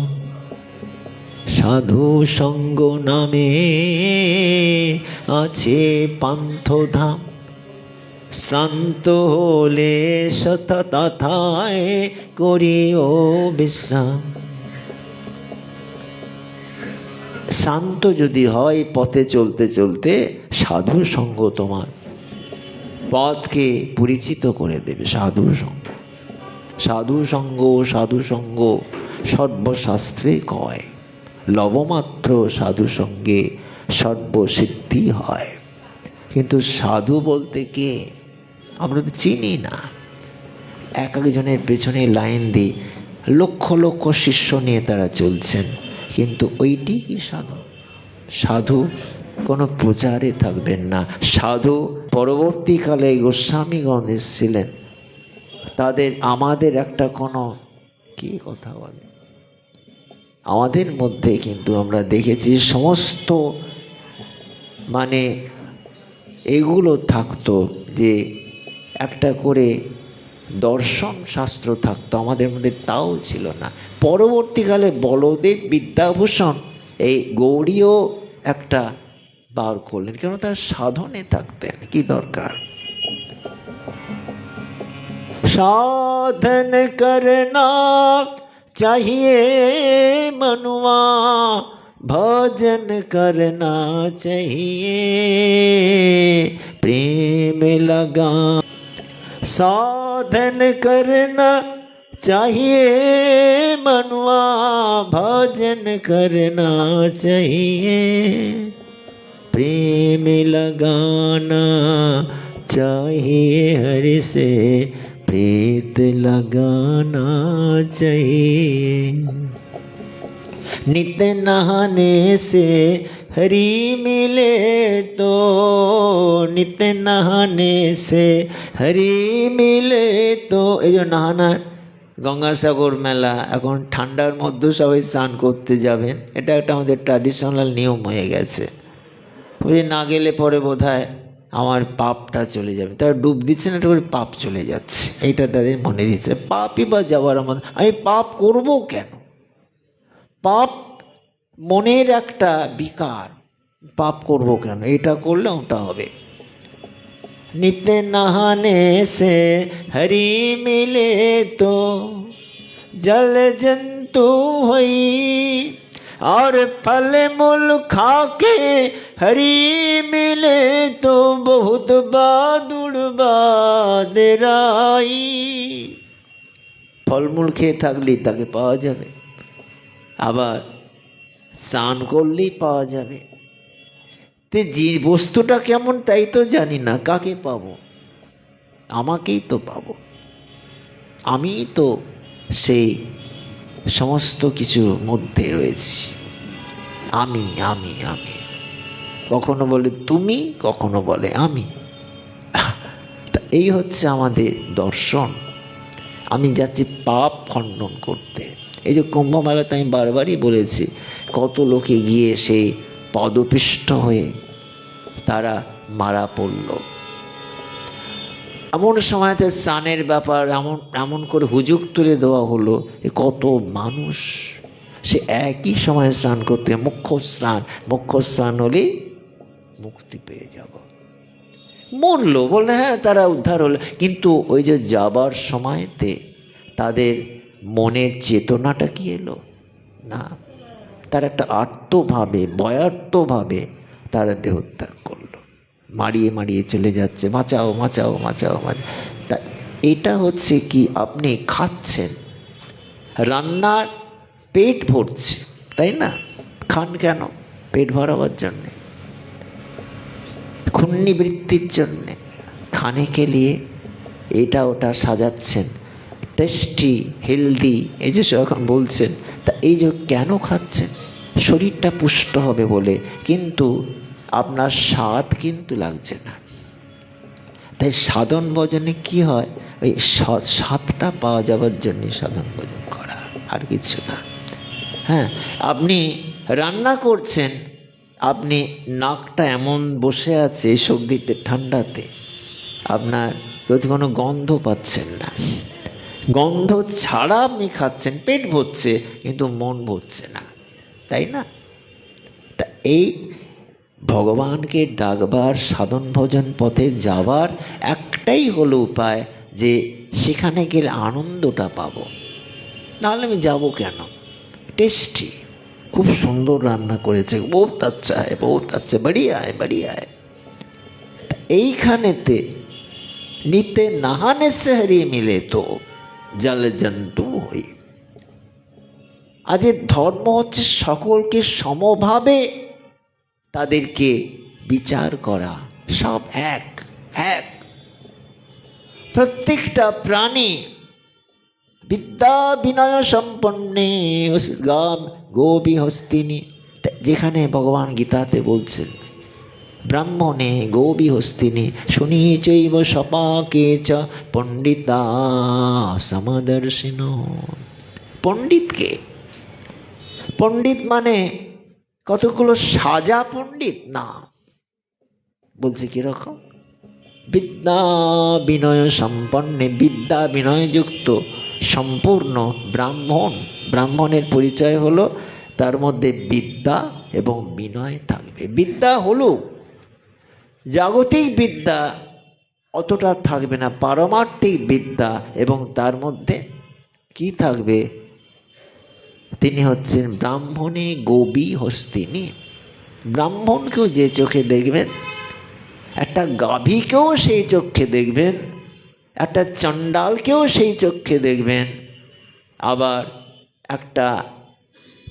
সাধু সঙ্গ নামে আছে পান্থধাম, শ্রান্ত হলে তথায় করিও বিশ্রাম। শান্ত যদি হয় পথে চলতে চলতে, সাধু সঙ্গ তোমার পথকে পরিচিত করে দেবে। সাধু সঙ্গ, সাধু সঙ্গ, সাধু সঙ্গ সর্বশাস্ত্রে কয়, লবমাত্র সাধু সঙ্গে সর্বসিদ্ধি হয়। কিন্তু সাধু বলতে কে আমরা তো চিনি না। এক একজনের পেছনে লাইন দিয়ে লক্ষ লক্ষ শিষ্য নিয়ে তারা চলছেন, কিন্তু ওইটি কি সাধু? সাধু কোনো প্রচারে থাকবেন না। সাধু পরবর্তীকালে গোস্বামীগণ এসেছিলেন, তাদের আমাদের একটা কোনো কি কথা বলে, আমাদের মধ্যে কিন্তু আমরা দেখেছি সমস্ত মানে এগুলো থাকতো, যে একটা করে দর্শন শাস্ত্র থাকতো, আমাদের মধ্যে তাও ছিল না। পরবর্তীকালে বলদেব বিদ্যাভূষণ এই গৌড়ীয় একটা বার করলেন, কেন তার সাধনে থাকতেন। কি দরকার? साधन करना चाहिए मनुआ, भजन करना चाहिए प्रेम लगा। साधन करना चाहिए मनुआ, भजन करना चाहिए प्रेम लगाना चाहिए, हरि से प्रीत लगाना चाहिए। नित्य नहाने से हरि मिले तो, नित्य नहाने से हरि मिले तो। এই যে নাহানা গঙ্গাসাগর মেলা, এখন ঠান্ডার মধ্যে সবাই স্নান করতে যাবেন, এটা একটা আমাদের ট্র্যাডিশনাল নিয়ম হয়ে গেছে। ওই না গেলে পরে বোধহয় আমার পাপটা চলে যাবে, তারা ডুব দিচ্ছে না, এটা করে পাপ চলে যাচ্ছে, এইটা তাদের মনের ইচ্ছে। পাপই বা যাওয়ার আমার, আমি পাপ করব কেন? পাপ মনের একটা বিকার, পাপ করব কেন? এটা করলে ওটা হবে। नित्य नहाने से हरि मिले तो जल जंतु हुई, और फल मूल खाके हरि मिले तो बहुत बादुड़ बादराई। ফলমূল খেয়ে থাকলেই তাকে পাওয়া যাবে, আবার স্নান করলেই পাওয়া যাবে। তে যে বস্তুটা কেমন তাই তো জানি না, কাকে পাবো? আমাকেই তো পাবো। আমি তো সেই সমস্ত কিছুর মধ্যে রয়েছি। আমি আমি আমি, কখনো বলে তুমি, কখনো বলে আমি। এই হচ্ছে আমাদের দর্শন। আমি যাচ্ছি পাপ খণ্ডন করতে। এই যে কুম্ভ মেলাতে আমি বারবারই বলেছি, কত লোকে গিয়ে সেই পদপিষ্ট হয়ে তারা মারা পড়ল। এমন সময়তে স্নানের ব্যাপার এমন করে হুজুক তুলে দেওয়া হলো, কত মানুষ সে একই সময় স্নান করতে, মুখ্য স্নান হলে মুক্তি পেয়ে যাব। মরলো, বললে হ্যাঁ তারা উদ্ধার হলো, কিন্তু ওই যে যাবার সময়তে তাদের মনের চেতনাটা কি এলো না, তার একটা আর্তভাবে, ভয়ার্তভাবে তারা দেহত্যাগ করলো, মারিয়ে মারিয়ে চলে যাচ্ছে, বাঁচাও বাঁচাও বাঁচাও বাঁচাও। তা এটা হচ্ছে কি, আপনি খাচ্ছেন, রান্নার পেট ভরছে, তাই না? খান কেন? পেট ভরাবার জন্যে। ঘূর্ণিবৃত্তির জন্যে খানে লিয়ে এটা ওটা সাজাচ্ছেন, টেস্টি হেলদি এই যে এখন বলছেন। তা এই যে কেন খাচ্ছেন? শরীরটা পুষ্ট হবে বলে, কিন্তু আপনার স্বাদ কিন্তু লাগছে না। তাই সাধন ভজনে কি হয়, ওই স্বাদটা পাওয়া যাবার জন্যে সাধন ভজন করা, আর কিছু না। হ্যাঁ, আপনি রান্না করছেন, আপনি নাকটা এমন বসে আছে সর্দিতে ঠান্ডাতে, আপনার যদি কোনো গন্ধ পাচ্ছেন না, গন্ধ ছাড়া আপনি খাচ্ছেন, পেট ভরছে কিন্তু মন ভরছে না, তাই না? তা এই ভগবানকে ডাকবার, সাধন ভজন পথে যাওয়ার একটাই হলো উপায়, যে সেখানে গেলে আনন্দটা পাবো। নাহলে আমি যাবো কেন? টেস্টি, খুব সুন্দর রান্না করেছে, বহুত আচ্ছা হয়, বহুত আচ্ছা, বড়িয়া হয়, বড়িয়া হয়। এইখানেতে নিতে নাহানে সে হারিয়ে মিলে তো জল জন্তু হই। আজের ধর্ম হচ্ছে সকলকে সমভাবে তাদেরকে বিচার করা, সব এক এক, প্রত্যেকটা প্রাণী বিদ্যা বিনয় সম্পন্নে গোপী হস্তিনী। যেখানে ভগবান গীতাতে বলছেন ব্রাহ্মণে গোপী হস্তিনী শুনি চৈব সপাকে চ পণ্ডিতা সমদর্শিন। পণ্ডিতকে, পণ্ডিত মানে কতগুলো সাজা পণ্ডিত না, বলছে কিরকম? বিদ্যা বিনয় সম্পন্নে, বিদ্যা বিনয়যুক্ত সম্পূর্ণ ব্রাহ্মণ। ব্রাহ্মণের পরিচয় হলো তার মধ্যে বিদ্যা এবং বিনয় থাকবে। বিদ্যা হলো জাগতিক বিদ্যা অতটা থাকবে না, পারমার্থিক বিদ্যা, এবং তার মধ্যে কি থাকবে? তিনি হচ্ছেন ব্রাহ্মণে গোপী হস্তিনী। ব্রাহ্মণকেও যে চোখে দেখবেন, একটা গাভীকেও সেই চোখে দেখবেন, একটা চণ্ডালকেও সেই চোখে দেখবেন, আবার একটা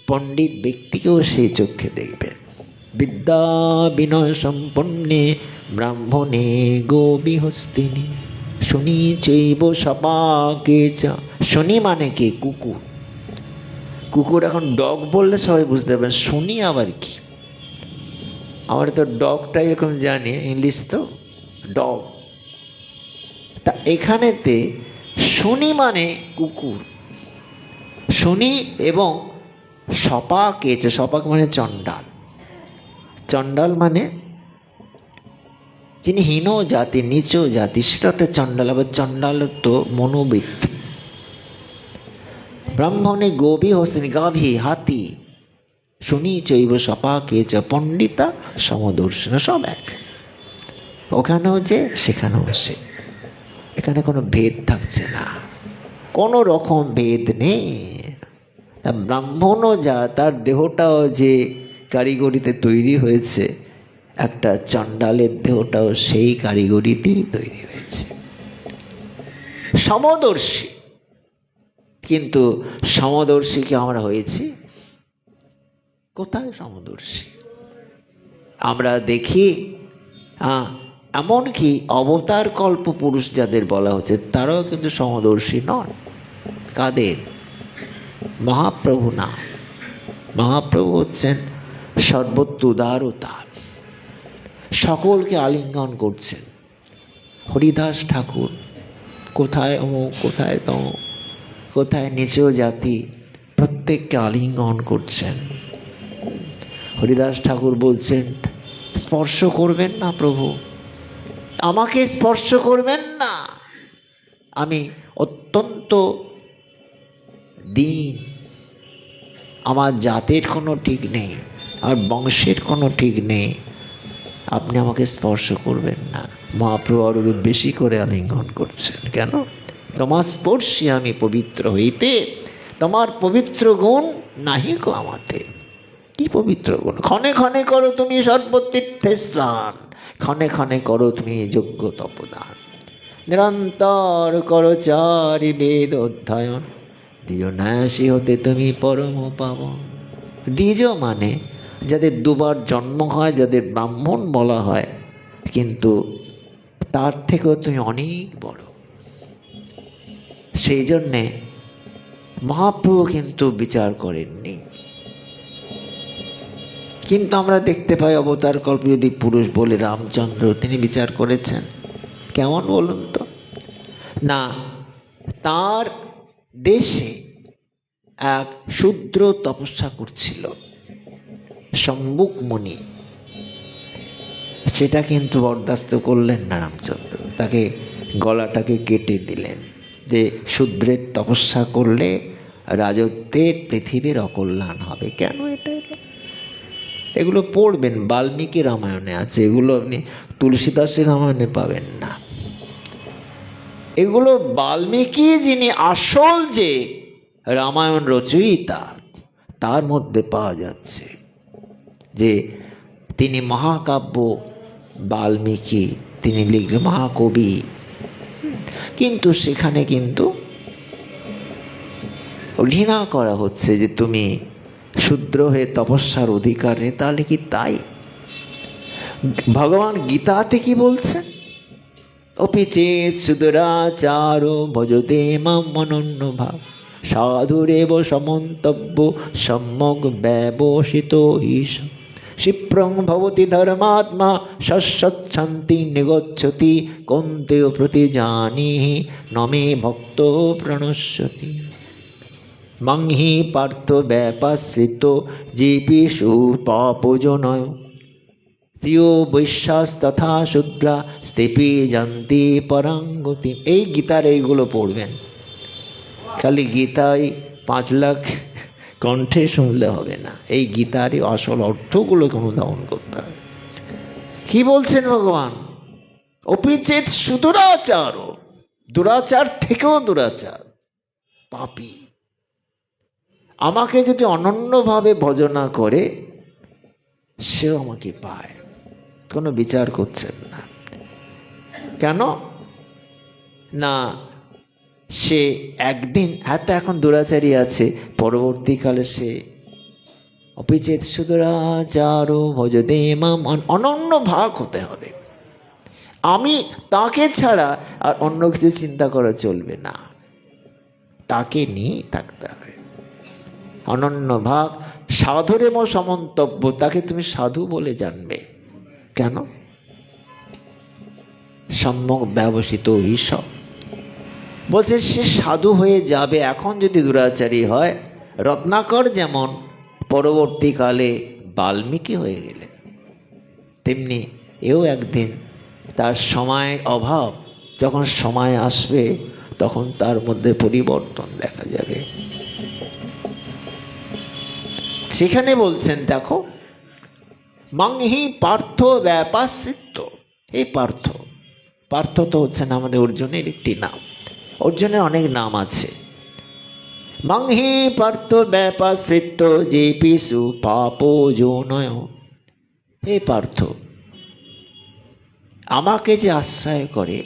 পণ্ডিত ব্যক্তিকেও সেই চোখে দেখবেন। বিদ্যা বিনয় সম্পন্নে ব্রাহ্মণে গোপী হস্তিনী শুনি চৈব সপাকে চ। শনি মানে কে? কুকুর। কুকুর এখন ডগ বললে সবাই বুঝতে পারবেন, শুনি আবার কি? আমরা তো ডগটাই এখন জানি, ইংলিশ তো ডগ। তা এখানেতে শনি মানে কুকুর, শনি এবং সপাক এছে, সপাক মানে চণ্ডাল। চণ্ডাল মানে যিনি হীন জাতি, নিচ জাতি, সেটা একটা চণ্ডাল। আবার চণ্ডাল তো মনোবৃত্তি। ব্রাহ্মণে গোপী হস্তিনী, গাভী হাতি, শুনি চৈব সপাকে চ পণ্ডিতা সমদর্শন, সব এক। ওখানেও যে সেখানেও সে, এখানে কোনো ভেদ থাকছে না, কোনো রকম ভেদ নেই। তা ব্রাহ্মণও যা, তার দেহটাও যে কারিগরিতে তৈরি হয়েছে, একটা চণ্ডালের দেহটাও সেই কারিগরিতেই তৈরি হয়েছে। সমদর্শী, কিন্তু সমদর্শী কি আমরা হয়েছি? কোথায় সমদর্শী? আমরা দেখি এমনকি অবতার কল্প পুরুষ যাদের বলা হচ্ছে, তারাও কিন্তু সমদর্শী নন। কাদের? মহাপ্রভু না। মহাপ্রভু হচ্ছেন সর্বত্র উদারতা, সকলকে আলিঙ্গন করছেন। হরিদাস ঠাকুর কোথায় অমুক, কোথায় তমুক, কোথায় নিচ জাতি, প্রত্যেককে আলিঙ্গন করছেন। হরিদাস ঠাকুর বলছেন, স্পর্শ করবেন না প্রভু, আমাকে স্পর্শ করবেন না, আমি অত্যন্ত দীন, আমার জাতের কোনো ঠিক নেই, আর বংশের কোনো ঠিক নেই, আপনি আমাকে স্পর্শ করবেন না। মহাপ্রভু আরো বেশি করে আলিঙ্গন করছেন। কেন? তোমার স্পর্শে আমি পবিত্র হইতে, তোমার পবিত্র গুণ নাহি গো আমাতে। কি পবিত্র গুণ? ক্ষণে ক্ষণে করো তুমি সর্বতীর্থে স্নান, ক্ষণে ক্ষণে করো তুমি যজ্ঞ তপদান, নিরন্তর করো চারি বেদ অধ্যয়ন, দ্বিজ ন্যাসী হতে তুমি পরম পাবন। দ্বিজ মানে যাদের দুবার জন্ম হয়, যাদের ব্রাহ্মণ বলা হয়, কিন্তু তার থেকেও তুমি অনেক বড়। সেই জন্যে মহাপ্রভু কিন্তু বিচার করেননি। কিন্তু আমরা দেখতে পাই অবতার কল্প যদি পুরুষ বলে রামচন্দ্র, তিনি বিচার করেছেন। কেমন বলুন তো? না, তার দেশে এক শূদ্র তপস্যা করছিল, সম্মুখ মুনি। সেটা কিন্তু বরদাস্ত করলেন না রামচন্দ্র, তাকে গলাটাকে কেটে দিলেন যে শূদ্রের তপস্যা করলে রাজত্বের পৃথিবীর অকল্যাণ হবে। কেন এটা? এগুলো পড়বেন, বাল্মীকি রামায়ণে আছে, এগুলো আপনি তুলসীদাসের রামায়ণে পাবেন না। এগুলো বাল্মীকি যিনি আসল যে রামায়ণ রচয়িতা, তার মধ্যে পাওয়া যাচ্ছে যে তিনি মহাকাব্য বাল্মীকি, তিনি লিখলেন মহাকবি। কিন্তু সেখানে কিন্তু ঘৃণা করা হচ্ছে যে তুমি শূদ্র হয়ে তপস্যার অধিকার নেই। তাহলে কি তাই? ভগবান গীতাতে কি বলছেন? অপি চেত শূদ্রাচার ভজতে মাম অনন্য ভাব সাধুরেব সমন্তব্য সম্যক ব্যবসিত ঈশ ক্ষিপ্রং ভবতি ধর্মাত্মা সৎসৎশান্তি নিগচ্ছতি কৌন্তেয় প্রতি জানিহি নমে ভক্ত প্রণশ্যতি মং হি পার্থ ব্যাপাশ্রিত জীবিষু পাপজনয় স্ত্রিয় বৈশ্যাস তথা শূদ্রা স্তেপি জান্তি পরাঙ্গতি। এই গীতার এইগুলো পড়বেন। খালি গীতায় 5 লাখ কণ্ঠে শুনলে হবে না, এই গীতারই আসল অর্থগুলোকে অনুধাবন করতে হবে। কি বলছেন ভগবান? অপিচেত সুদুরাচার, দুরাচার থেকেও দুরাচার, পাপী আমাকে যদি অনন্যভাবে ভজনা করে সেও আমাকে পায়। কোনো বিচার করছেন না। কেন না? সে একদিন এত এখন দুরাচারী আছে, পরবর্তীকালে সে অপিচেত সুদুরাচার ভজতে মাম, অনন্য ভাগ হতে হবে। আমি তাকে ছাড়া আর অন্য কিছু চিন্তা করা চলবে না, তাকে নিয়ে থাকতে হবে। অনন্য ভাগ সাধুরেব সমন্তব্য, তাকে তুমি সাধু বলে জানবে। কেন? সম্যক ব্যবসিত ঈশ বলছে সে সাধু হয়ে যাবে এখন যদি দুরাচারী হয়। রত্নাকর যেমন পরবর্তীকালে বাল্মীকি হয়ে গেলেন, তেমনি এও একদিন তার সময় অভাব, যখন সময় আসবে তখন তার মধ্যে পরিবর্তন দেখা যাবে। সেখানে বলছেন দেখো, মংহি পার্থ ব্যাপাশ্রিত। এই পার্থ, পার্থ তো হচ্ছেন আমাদের অর্জুনের একটি নাম, অর্জুনের অনেক নাম আছে। মংহি পার্থ ব্যাপাশ্রিত যে পিসু পাপ যৌনয়। হে পার্থ, আমাকে যে আশ্রয় করে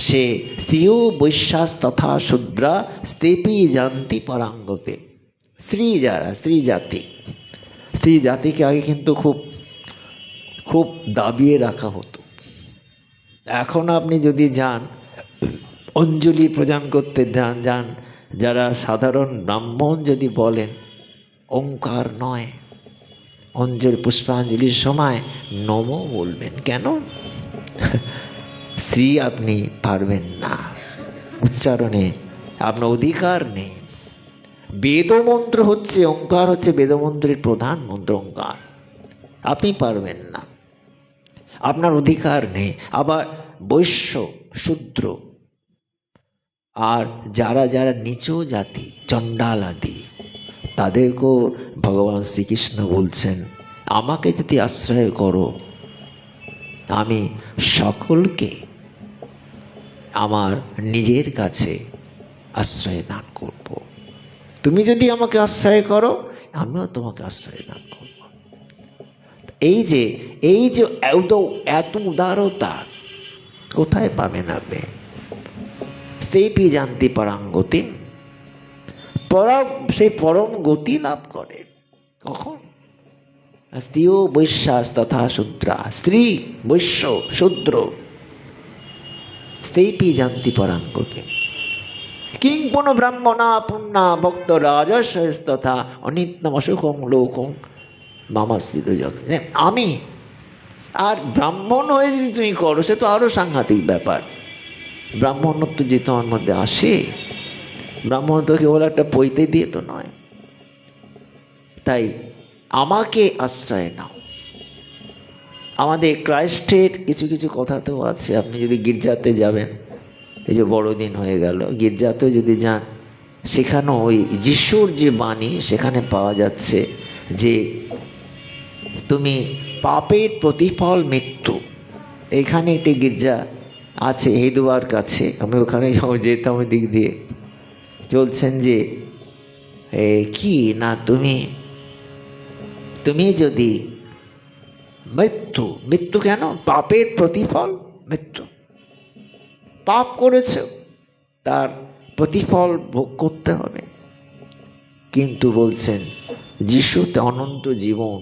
সে স্ত্রিয় বৈশ্যাস তথা শূদ্রা স্তেপি জান্তি পরাঙ্গতে। স্ত্রী যারা, স্ত্রী জাতি, স্ত্রী জাতিকে আগে কিন্তু খুব খুব দাবিয়ে রাখা হতো। এখন আপনি যদি যান অঞ্জলি প্রদান করতে যান, যারা সাধারণ ব্রাহ্মণ যদি বলেন ওঙ্কার নয়, অঞ্জলি পুষ্পাঞ্জলির সময় নমো বলবেন। কেন? স্ত্রী আপনি পারবেন না উচ্চারণে, আপনার অধিকার নেই। বেদমন্ত্র হচ্ছে, ওঙ্কার হচ্ছে বেদমন্ত্রের প্রধান মন্ত্র ওঙ্কার, আপনি পারবেন না, আপনার অধিকার নেই। আবার বৈশ্য, শূদ্র আর যারা যারা নিচু জাতি, চণ্ডাল আদি, তাদেরকেও ভগবান শ্রীকৃষ্ণ বলছেন আমাকে যদি আশ্রয় করো আমি সকলকে আমার নিজের কাছে আশ্রয় দান করব। তুমি যদি আমাকে আশ্রয় করো আমিও তোমাকে আশ্রয় দান করব। এই যে এত উদারতা কোথায় পাবেন আপনি? স্তেপি জান্তি পরাঙ্গতি, সেই পরম গতি লাভ করে কখন? স্ত্রীও বৈশ্যাস তথা শূদ্রা, স্ত্রী বৈশ্য শূদ্র স্তেপি জানতি পরাং গতিম। কিং পুন ব্রাহ্মণা পুণ্যা ভক্ত রাজস্ব তথা অনিত্যম অসুখং লোকং মামাশ্রিত জন। আমি আর ব্রাহ্মণ হয়ে যদি তুমি করো সে তো আরও সাংঘাতিক ব্যাপার। ব্রাহ্মণত্ব যে তোমার মধ্যে আসে, ব্রাহ্মণ তো কেবল একটা পৈতে দিয়ে তো নয়। তাই আমাকে আশ্রয় নাও। আমাদের ক্রাইস্টের কিছু কিছু কথা তো আছে। আপনি যদি গির্জাতে যাবেন, এই যে বড়দিন হয়ে গেল, গির্জাতেও যদি যান, সেখানেও ওই যিশুর যে বাণী সেখানে পাওয়া যাচ্ছে যে তুমি পাপের প্রতিফল মৃত্যু। এখানে একটি গির্জা আছে হেদুয়ার কাছে, আমি ওখানে যেতাম ওই দিক দিয়ে। চলছেন যে কি না তুমি যদি মৃত্যু কেন, পাপের প্রতিফল মৃত্যু। পাপ করেছ, তার প্রতিফল ভোগ করতে হবে। কিন্তু বলছেন যিশুতে অনন্ত জীবন,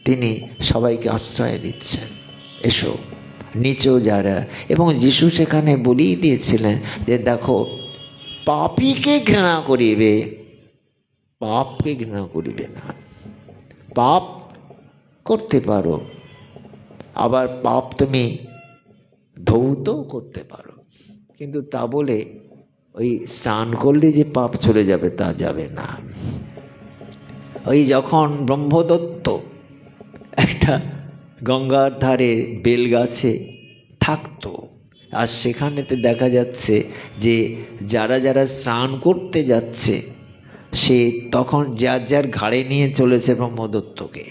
তিনি সবাইকে আশ্রয় দিচ্ছেন, এসো নিচেও যারা। এবং যিশু সেখানে বলেই দিয়েছিলেন যে দেখো, পাপীকে ঘৃণা করিবে, পাপকে ঘৃণা করিবে না। পাপ করতে পারো, আবার পাপ তুমি ধৌতও করতে পারো, কিন্তু তা বলে ওই স্নান করলে যে পাপ চলে যাবে তা যাবে না। ওই যখন ব্রহ্মদত্ত একটা গঙ্গার ধারে বেলগাছে থাকতো, আর সেখানেতে দেখা যাচ্ছে যে যারা যারা স্নান করতে যাচ্ছে সে তখন যার ঘাড়ে নিয়ে চলেছে ব্রহ্মদত্তকে।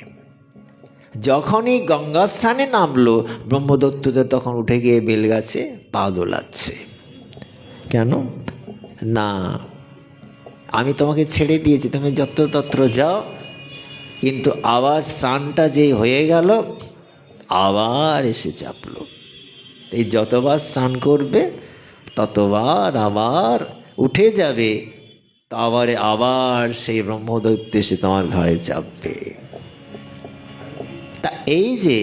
যখনই গঙ্গা স্নানে নামলো, ব্রহ্মদত্তদের তখন উঠে গিয়ে বেলগাছে পা দোলাচ্ছে। কেন না, আমি তোমাকে ছেড়ে দিয়েছি, তুমি যত্রতত্র যাও। কিন্তু আবার স্নানটা যেই হয়ে গেল, আবার এসে চাপলো। এই যতবার স্নান করবে ততবার আবার উঠে যাবে, আবার সেই ব্রহ্মদৈত্য এসে তোমার ঘাড়ে চাপবে। তা এই যে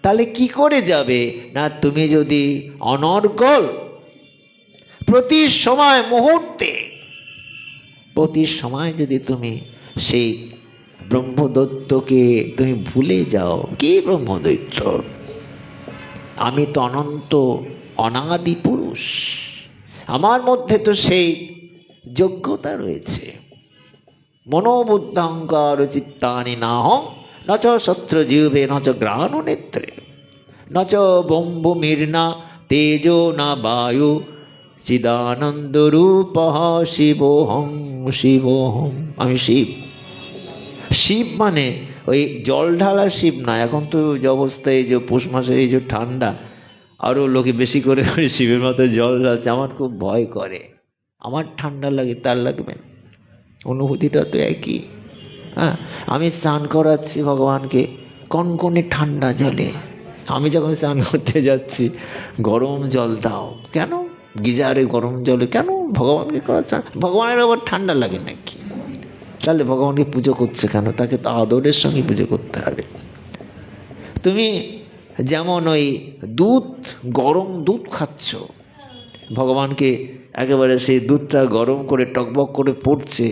তাহলে কি করে যাবে না, তুমি যদি অনর্গল প্রতি সময় যদি তুমি সেই ব্রহ্মদৈত্যকে তুমি ভুলে যাও। কি ব্রহ্মদৈত্য? আমি তো অনন্ত অনাদি পুরুষ, আমার মধ্যে তো সেই যোগ্যতা রয়েছে। মনোবুদ্ধাঙ্কার চিত্তানি নাহং নচ শত্রু জিহ্বে নচ গ্রাণ নেত্রে নচ ব্রহ্মমির্না তেজো না বায়ু চিদানন্দ রূপ শিবোহং শিবোহং। আমি শিব। শিব মানে ওই জল ঢালা শিব না। এখন তো যে অবস্থায়, এই যে পৌষ মাসে এই যে ঠান্ডা, আরও লোকে বেশি করে শিবের মাথায় জল ঢালছে। আমার খুব ভয় করে, আমার ঠান্ডা লাগে, তার লাগবে না, অনুভূতিটা তো একই। হ্যাঁ, আমি স্নান করাচ্ছি ভগবানকে কনকনে ঠান্ডা জলে, আমি যখন স্নান করতে যাচ্ছি গরম জল দাও। কেন গিজারে গরম জলে কেন ভগবানকে করাচ্ছে? ভগবানের আবার ঠান্ডা লাগে নাকি? তাহলে ভগবানকে পুজো করছে কেন? তাকে তো আদরের সঙ্গে পুজো করতে হবে। তুমি যেমন ওই গরম দুধ খাচ্ছ, ভগবানকে একেবারে সেই দুধটা গরম করে টকবক করে পড়ছে,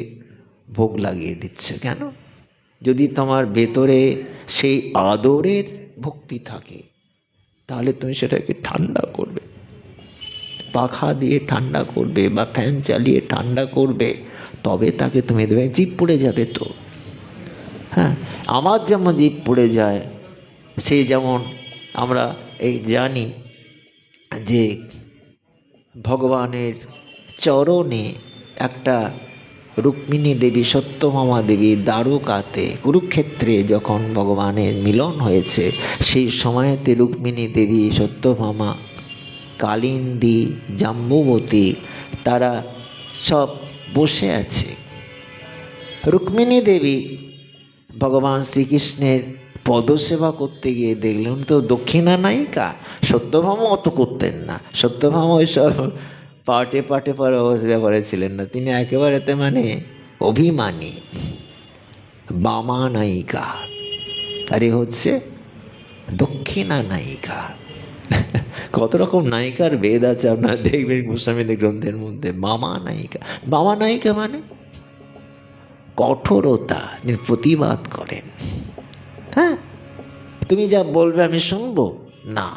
ভোগ লাগিয়ে দিচ্ছে। কেন? যদি তোমার ভেতরে সেই আদরের ভক্তি থাকে, তাহলে তুমি সেটাকে ঠান্ডা করবে, পাখা দিয়ে ঠান্ডা করবে বা ফ্যান চালিয়ে ঠান্ডা করবে, তবে তাকে তুমি দেবে। জিভ পুড়ে যাবে তো। হ্যাঁ, আমার যেমন জিভ পুড়ে যায়, সেই যেমন আমরা এই জানি যে ভগবানের চরণে একটা রুক্মিণী দেবী, সত্যভামা দেবী দ্বারকাতে কুরুক্ষেত্রে যখন ভগবানের মিলন হয়েছে, সেই সময়তে রুক্মিণী দেবী, সত্যভামা, কালিন্দী, জাম্বুবতী তারা সব বসে আছে। রুক্মিণী দেবী ভগবান শ্রীকৃষ্ণের পদসেবা করতে গিয়ে দেখলেন তো দক্ষিণা নায়িকা। সত্যভামা অত করতেন না, সত্যভামা ওইসব পাটে পরে ব্যাপারে ছিলেন না। তিনি একেবারেতে মানে অভিমানী বামা নায়িকা। আর এ হচ্ছে দক্ষিণা নায়িকা। কত রকম নায়িকার ভেদ আছে আপনারা দেখবেন গোস্বামীদের গ্রন্থের মধ্যে। বামা নায়িকা, বামা নায়িকা মানে কঠোরতা, যিনি প্রতিবাদ করেন। হ্যাঁ, তুমি যা বলবে আমি শুনবো না।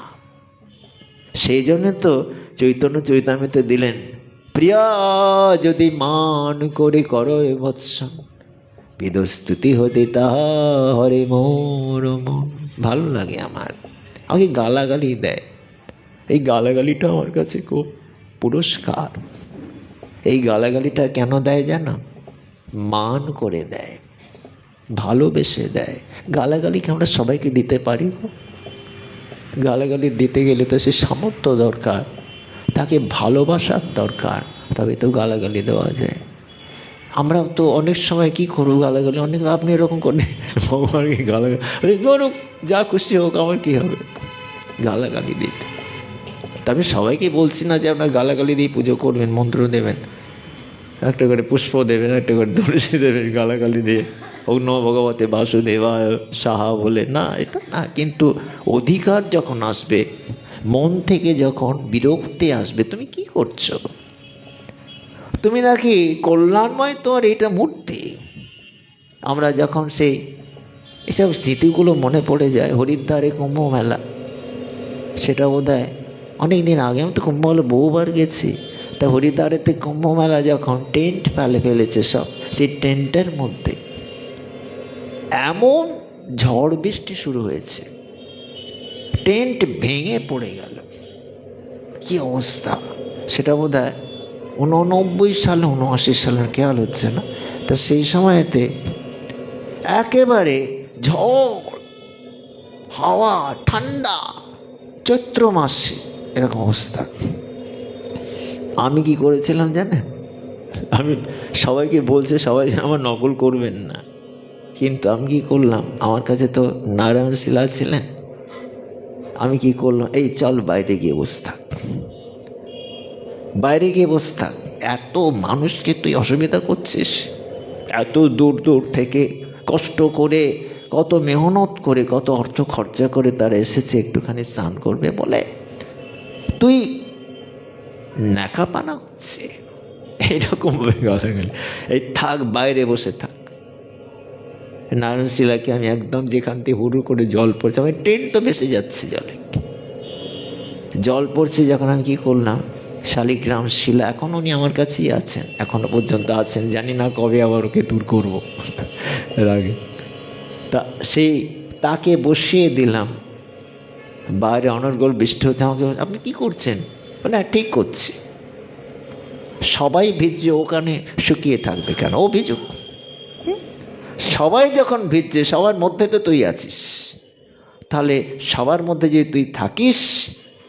সেই জন্য তো চৈতন্য চরিতামৃতে দিলেন, প্রিয়া যদি মান করে করো বৎসন, বিদস্তুতি হতে তাহা হরে মোর মন। ভালো লাগে আমার, আমাকে গালাগালি দেয়, এই গালাগালিটা আমার কাছে খুব পুরস্কার। এই গালাগালিটা কেন দেয় জানো? মান করে দেয়, ভালোবেসে দেয়। গালাগালিকে আমরা সবাইকে দিতে পারি? গালাগালি দিতে গেলে তো সে সামর্থ্য দরকার, তাকে ভালোবাসার দরকার, তবে তো গালাগালি দেওয়া যায়। আমরা তো অনেক সময় কি করবো, গালাগালি অনেক, আপনি এরকম করেন ভগবানকে গালাগালি ধরুক, যা খুশি হোক, আমার কি হবে গালাগালি দিতে। তবে সবাইকে বলছি না যে আপনার গালাগালি দিয়ে পুজো করবেন, মন্ত্র দেবেন, একটা করে পুষ্প দেবেন, একটা করে তুলসী দেবেন, গালাগালি দিয়ে ওম নমঃ ভগবতে বাসুদেবায় সাহা বলে, না এটা না। কিন্তু অধিকার যখন আসবে, মন থেকে যখন বিরক্তি আসবে, তুমি কি করছো? তুমি নাকি কল্যাণময় তোমার এইটা মূর্তি। আমরা যখন সেই এসব স্মৃতিগুলো মনে পড়ে যায়, হরিদ্বারে কুম্ভ মেলা, সেটা বোধ হয় অনেক দিন আগে, আমি তো কুম্ভ মেলা বহুবার গেছি। তা হরিদ্বারেতে কুম্ভ মেলা যখন টেন্ট ফেলেছে সব, সেই টেন্টের মধ্যে এমন ঝড় বৃষ্টি শুরু হয়েছে, টেন্ট ভেঙে পড়ে গেল। কি অবস্থা! সেটা বোধ হয় 89 সালে 89 সালের, খেয়াল হচ্ছে না। তা সেই সময়তে একেবারে ঝড়, হাওয়া, ঠান্ডা, চৈত্র মাসে এরকম অবস্থা। আমি কি করেছিলাম জানেন? আমি সবাইকে বলছে, সবাই আমার নকল করবেন না, কিন্তু আমি কি করলাম, আমার কাছে তো নারায়ণ শিলা ছিলেন। আমি কি করলাম, এই চল বাইরে গিয়ে বসে থাক, বাইরে গিয়ে বসে থাক, এত মানুষকে তুই অসুবিধা করছিস, এত দূর দূর থেকে কষ্ট করে, কত মেহনত করে, কত অর্থ খরচা করে তারা এসেছে একটুখানি স্নান করবে বলে, তুই ন্যাকাপানা হচ্ছে এইরকম কথা গেলে, এই থাক, বাইরে বসে থাক। নারায়ণ শিলাকে আমি একদম, যেখান থেকে হুড়ু করে জল পড়ছে, আমার ট্রেন তো ভেসে যাচ্ছে জলে, জল পড়ছে যখন, আমি কী করলাম, শালিগ্রাম শিলা, এখন উনি আমার কাছেই আছেন, এখনো পর্যন্ত আছেন, জানি না কবে আবার ওকে দূর করবো এর আগে। তা সেই তাকে বসিয়ে দিলাম, বাইরে অনর্গল বৃষ্টি হচ্ছে। আমাকে আপনি কী করছেন? মানে ঠিক করছি, সবাই ভিজছে, ওখানে শুকিয়ে থাকবে কেন? ও ভিজুক, সবাই যখন ভিজছে, সবার মধ্যে তো তুই আছিস, তাহলে সবার মধ্যে যদি তুই থাকিস,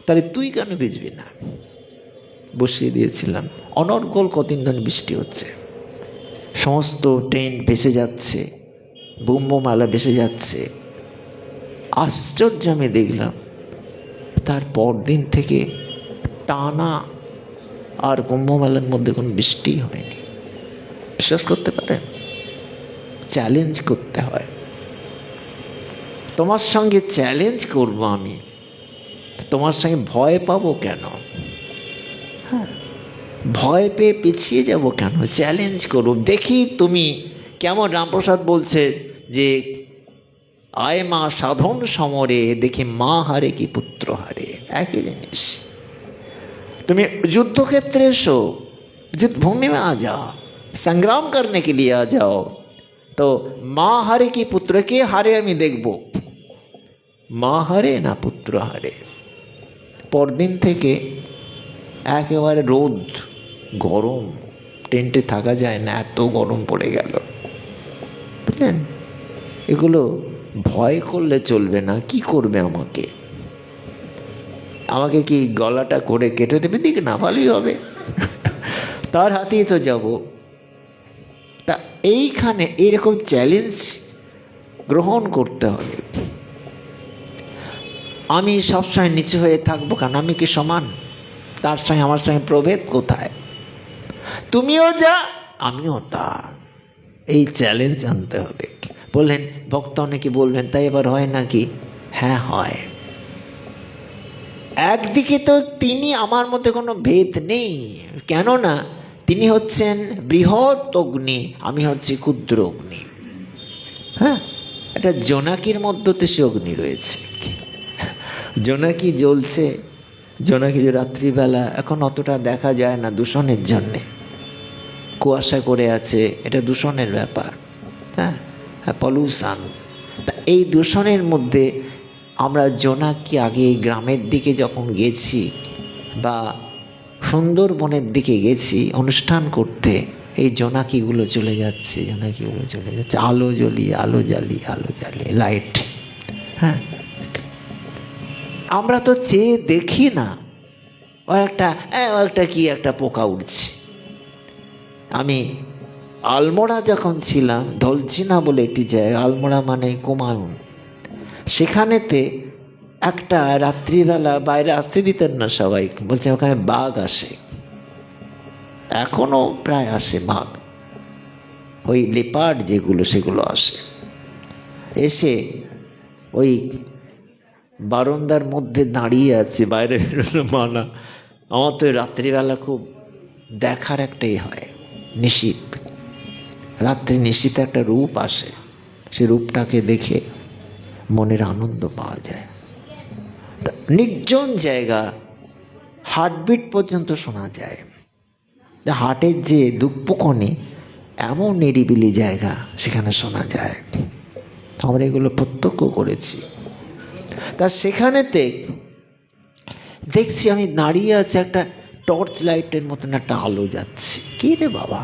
তাহলে তুই কেন ভিজবি না? বসিয়ে দিয়েছিলাম। অনর্গল কদিন ধরে বৃষ্টি হচ্ছে, সমস্ত ট্রেন ভেসে যাচ্ছে, কুম্ভমেলা ভেসে যাচ্ছে। আশ্চর্য আমি দেখলাম, তার পরদিন থেকে টানা আর কুম্ভমেলার মধ্যে কোনো বৃষ্টি হয়নি। বিশ্বাস করতে পারেন? চ্যালেঞ্জ করতে হয়। তোমার সঙ্গে চ্যালেঞ্জ করব আমি, তোমার সঙ্গে ভয় পাবো কেন? হ্যাঁ, ভয় পেয়ে পিছিয়ে যাব কেন? চ্যালেঞ্জ করব, দেখি তুমি কেমন। রামপ্রসাদ বলছে যে আয় মা সাধন সমরে, দেখি মা হারে কি পুত্র হারে। একই জিনিস, তুমি যুদ্ধক্ষেত্রে এসো, যুদ্ধভूमि में आ जाओ, संग्राम करने के लिए आ जाओ, তো মা হারে কি পুত্র, কে হারে আমি দেখব, মা হারে না পুত্র হারে। পরদিন থেকে একেবারে রোদ, গরম, টেন্টে থাকা যায় না, এত গরম পড়ে গেল। বুঝলেন? এগুলো ভয় করলে চলবে না। কি করবে আমাকে? আমাকে কি গলাটা করে কেটে দেবে? দিক না, ভালোই হবে, তার হাতেই তো যাব। তা এইখানে এইরকম চ্যালেঞ্জ গ্রহণ করতে হবে। আমি সবসময় নিচে হয়ে থাকবো কেন? আমি কি সমান? তার সঙ্গে আমার সঙ্গে প্রভেদ কোথায়? তুমিও যা, আমিও তা। এই চ্যালেঞ্জ আনতে হবে। বললেন ভক্ত অনেকে বলবেন তাই এবার হয় নাকি? হ্যাঁ হয়। একদিকে তো তিনি, আমার মধ্যে কোনো ভেদ নেই, কেননা তিনি হচ্ছেন বৃহৎ অগ্নি, আমি হচ্ছি ক্ষুদ্র অগ্নি। হ্যাঁ, এটা জোনাকির মধ্যে তো সে অগ্নি রয়েছে। জোনাকি জ্বলছে, জোনাকি যে রাত্রিবেলা এখন অতটা দেখা যায় না দূষণের জন্যে, কুয়াশা করে আছে, এটা দূষণের ব্যাপার। হ্যাঁ, পলিউশন। তা এই দূষণের মধ্যে আমরা জোনাকি আগে গ্রামের দিকে যখন গেছি বা সুন্দরবনের দিকে গেছি অনুষ্ঠান করতে, এই জোনাকিগুলো চলে যাচ্ছে, জোনাকিগুলো চলে যাচ্ছে, আলো জ্বলিয়ে আলো জ্বালিয়ে আলো জ্বালিয়ে লাইট। হ্যাঁ, আমরা তো চেয়ে দেখি না, ও একটা কি একটা পোকা উঠছে। আমি আলমোড়া যখন ছিলাম, ধলচিনা বলে একটি জায়গা, আলমোড়া মানে কুমায়ুন, সেখানেতে একটা রাত্রিবেলা বাইরে আসতে দিতেন না সবাই, বলছে ওখানে বাঘ আসে, এখনও প্রায় আসে বাঘ, ওই লেপার্ড যেগুলো সেগুলো আসে, এসে ওই বারান্দার মধ্যে দাঁড়িয়ে আছে, বাইরে বেরোনো মানা। আমার তো রাত্রিবেলা খুব দেখার একটাই হয়, নিশীথ, রাত্রি নিশীথে একটা রূপ আসে, সে রূপটাকে দেখে মনের আনন্দ পাওয়া যায়। নির্জন জায়গা, হার্টবিট পর্যন্ত শোনা যায়, হার্টের যে দুঃখকণে এমন নিরিবিলি জায়গা সেখানে শোনা যায়। আমরা এগুলো প্রত্যক্ষ করেছি। তা সেখানেতে দেখছি আমি দাঁড়িয়ে আছে, একটা টর্চ লাইটের মতন একটা আলো যাচ্ছে। কী রে বাবা,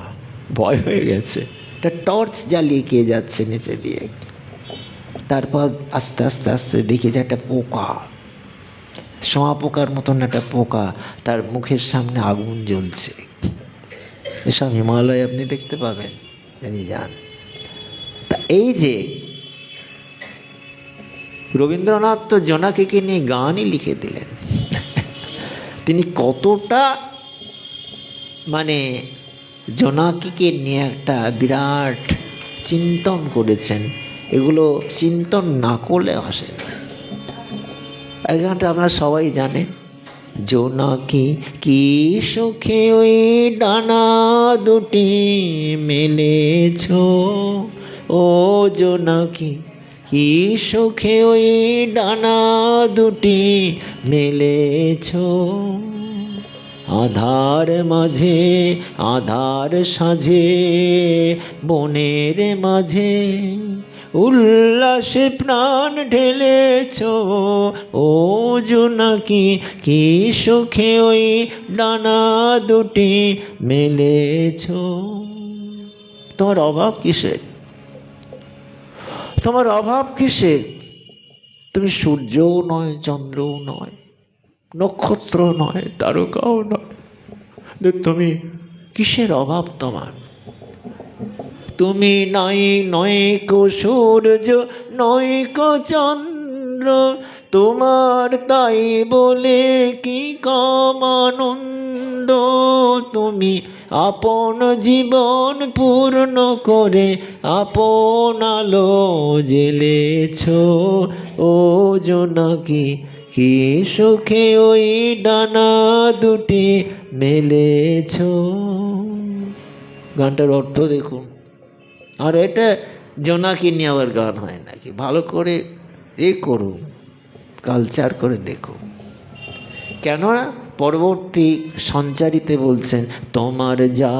ভয় হয়ে গেছে, একটা টর্চ জ্বালিয়ে কে যাচ্ছে নিচে দিয়ে। তারপর আস্তে আস্তে আস্তে দেখি যে একটা পোকা, শোয়া পোকার মতন একটা পোকা, তার মুখের সামনে আগুন জ্বলছে। এসব হিমালয়ে আপনি দেখতে পাবেন যদি যান। তা এই যে রবীন্দ্রনাথ তো জোনাকিকে নিয়ে গানই লিখে দিলেন। তিনি কতটা মানে জোনাকিকে নিয়ে একটা বিরাট চিন্তন করেছেন, এগুলো চিন্তন না করলে আসে না। এই গানটা আপনারা সবাই জানেন, জোনাকি কি সুখে ওই ডানা দুটি মেলেছ, ও জোনাকি কি সুখে ওই ডানা দুটি মেলেছ, আধার মাঝে আধার সাজে বনের মাঝে উল্লাসে প্রাণ ঢেলেছ, ও জোনাকি কি সুখে ওই ডানা দুটি মেলেছ। তোমার অভাব কিসের? তোমার অভাব কিসের? তুমি সূর্যও নয়, চন্দ্রও নয়, নক্ষত্র নয়, তারকাও নয়, তুমি কিসের অভাব তোমার? তুমি নাই নয়কো সূর্য নয়কো চন্দ্র, তোমার তাই বলে কি কম আনন্দ, তুমি আপন জীবন পূর্ণ করে আপন আলো জ্বেলেছ, ও জোনাকি কি সুখে ওই ডানা দুটি মেলেছ। গানটার অর্থ দেখুন। আর এটা জোনাকি নিয়ে আবার গান হয় নাকি? ভালো করে করুন, কালচার করে দেখুন। কেননা পরবর্তী সঞ্চারিতে বলছেন, তোমার যা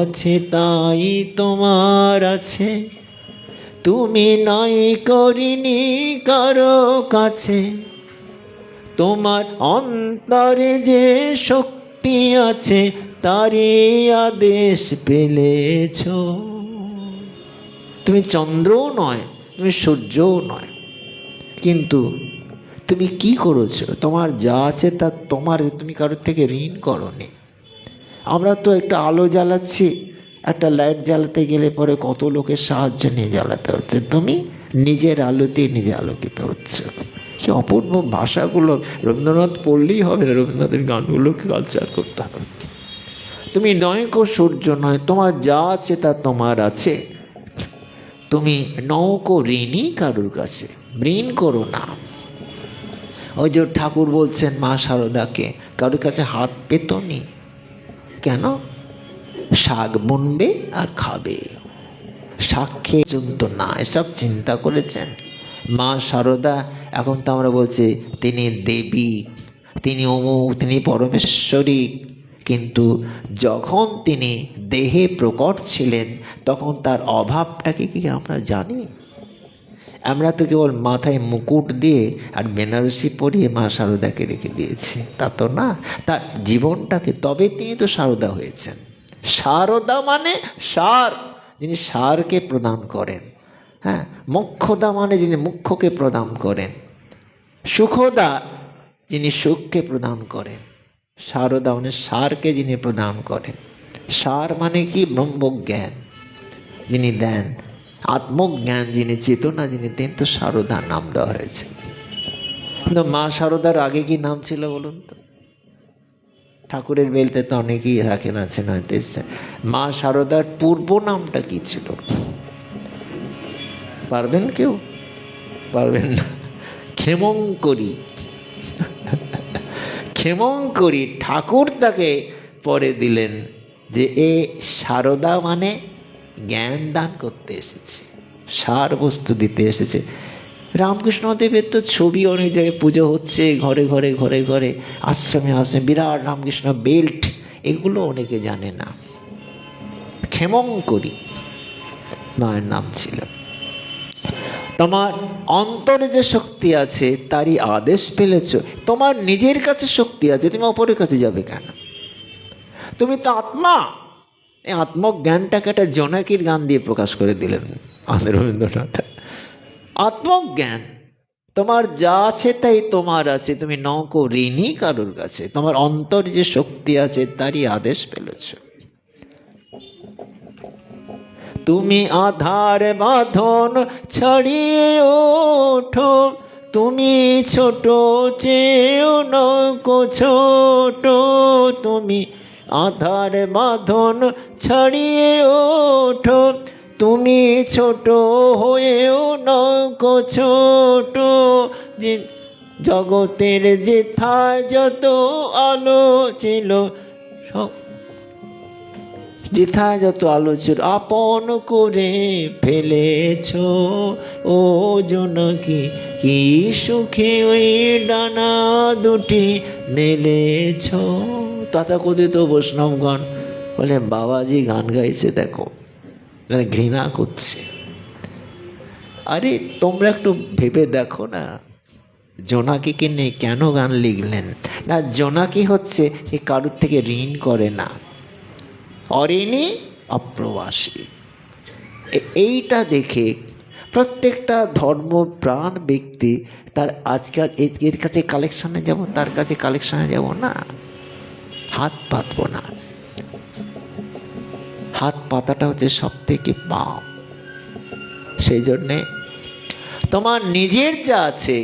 আছে তাই তোমার আছে, তুমি নাই করিনি কারো কাছে, তোমার অন্তরে যে শক্তি আছে তারই আদেশ পেলেছ। তুমি চন্দ্রও নয়, তুমি সূর্যও নয়, কিন্তু তুমি কি করেছো? তোমার যা আছে তা তোমার, তুমি কারোর থেকে ঋণ করোনি। আমরা তো একটা আলো জ্বালাচ্ছি, একটা লাইট জ্বালাতে গেলে পরে কত লোকের সাহায্য নিয়ে জ্বালাতে হচ্ছে, তুমি নিজের আলোতে নিজে আলোকিত হচ্ছে। সে অপূর্ব ভাষাগুলো রবীন্দ্রনাথ পড়লেই হবে না, রবীন্দ্রনাথের গানগুলোকে কালচার করতে হবে। তুমি নয় কো সূর্য নয়, তোমার যা আছে তা তোমার আছে, তুমি নৌকো ঋণী কারুর কাছে, ঋণ করো না। ওই যে ঠাকুর বলছেন মা শারদাকে, কারুর কাছে হাত পেতনি কেন? শাক বুনবে আর খাবে, শাক খেয়ে পর্যন্ত না, এসব চিন্তা করেছেন মা শারদা। এখন তো আমরা বলছি তিনি দেবী, তিনি অমুক, তিনি পরমেশ্বরী, কিন্তু যখন তিনি দেহে প্রকট ছিলেন তখন তার অভাবটাকে কি আমরা জানি? আমরা তো কেবল মাথায় মুকুট দিয়ে আর বেনারসি পরিয়ে মা শারদাকে রেখে দিয়েছি, তা তো না। তার জীবনটাকে, তবে তিনি তো শারদা হয়েছেন। শারদা মানে সার, যিনি সারকে প্রদান করেন। হ্যাঁ, মোক্ষদা মানে যিনি মুখ্যকে প্রদান করেন। সুখদা যিনি সুখকে প্রদান করেন। শারদা মানে সারকে যিনি প্রদান করেন। সার মানে কি? ব্রহ্মজ্ঞান যিনি দেন, আত্মজ্ঞান যিনি, চেতনা যিনি দেন, তো শারদার নাম দেওয়া হয়েছে। কিন্তু মা শারদার আগে কি নাম ছিল বলুন তো? ঠাকুরের বেলতে তো অনেকেই রাখেন, আছেন হয়তো। মা শারদার পূর্ব নামটা কি ছিল? পারবেন কেউ? পারবেন না। ক্ষেমঙ্করী। ক্ষেমঙ্করী ঠাকুর তাকে পরে দিলেন যে এ শারদা মানে জ্ঞান দান করতে এসেছে, সার বস্তু দিতে এসেছে। রামকৃষ্ণদেবের তো ছবি অনেক জায়গায় পুজো হচ্ছে, ঘরে ঘরে ঘরে ঘরে, আশ্রমে আশ্রমে বিরাট রামকৃষ্ণ বেল্ট, এগুলো অনেকে জানে না। ক্ষেমঙ্করী মায়ের নাম ছিল। তোমার অন্তরে যে শক্তি আছে তারই আদেশ পেলেছ। তোমার নিজের কাছে শক্তি আছে, তুমি অপরের কাছে যাবে কেন? তুমি তো আত্মা। এই আত্মজ্ঞানটাকে একটা জোনাকির গান দিয়ে প্রকাশ করে দিলেন আমাদের রবীন্দ্রনাথ। আত্মজ্ঞান, তোমার যা আছে তাই তোমার আছে, তুমি নৌকো ঋণী কারোর কাছে। তোমার অন্তরে যে শক্তি আছে তারই আদেশ পেলেছ। তুমি আধার বাঁধন ছাড়িয়ে ওঠো, তুমি ছোট চেয়েও নৌকো ছোট। তুমি আধার বাঁধন ছাড়িয়ে ওঠো, তুমি ছোট হয়েও নৌকো ছোট। যে জগতের যেথায় যত আলো ছিল, যেথায় যত আলো ছিল আপন করে ফেলেছ। ও জনকি কি সুখে ওই ডানা দুটি মেলেছ। তথাকথিত বৈষ্ণবগণ বলে বাবাজি গান গাইছে, দেখো ঘৃণা করছে। আরে তোমরা একটু ভেবে দেখো না, জোনাকিকে নিয়ে কেন গান লিখলেন? না, জোনাকি হচ্ছে সে কারোর থেকে ঋণ করে না, অঋণী অপ্রবাসী। এইটা দেখে প্রত্যেকটা ধর্মপ্রাণ ব্যক্তি তার আজকাল এর কাছে কালেকশানে যাব, তার কাছে কালেকশানে যাব না, হাত পাতবো না। হাত পাতাটা হচ্ছে সব থেকে পাপ। সেই জন্যে তোমার নিজের যা আছে,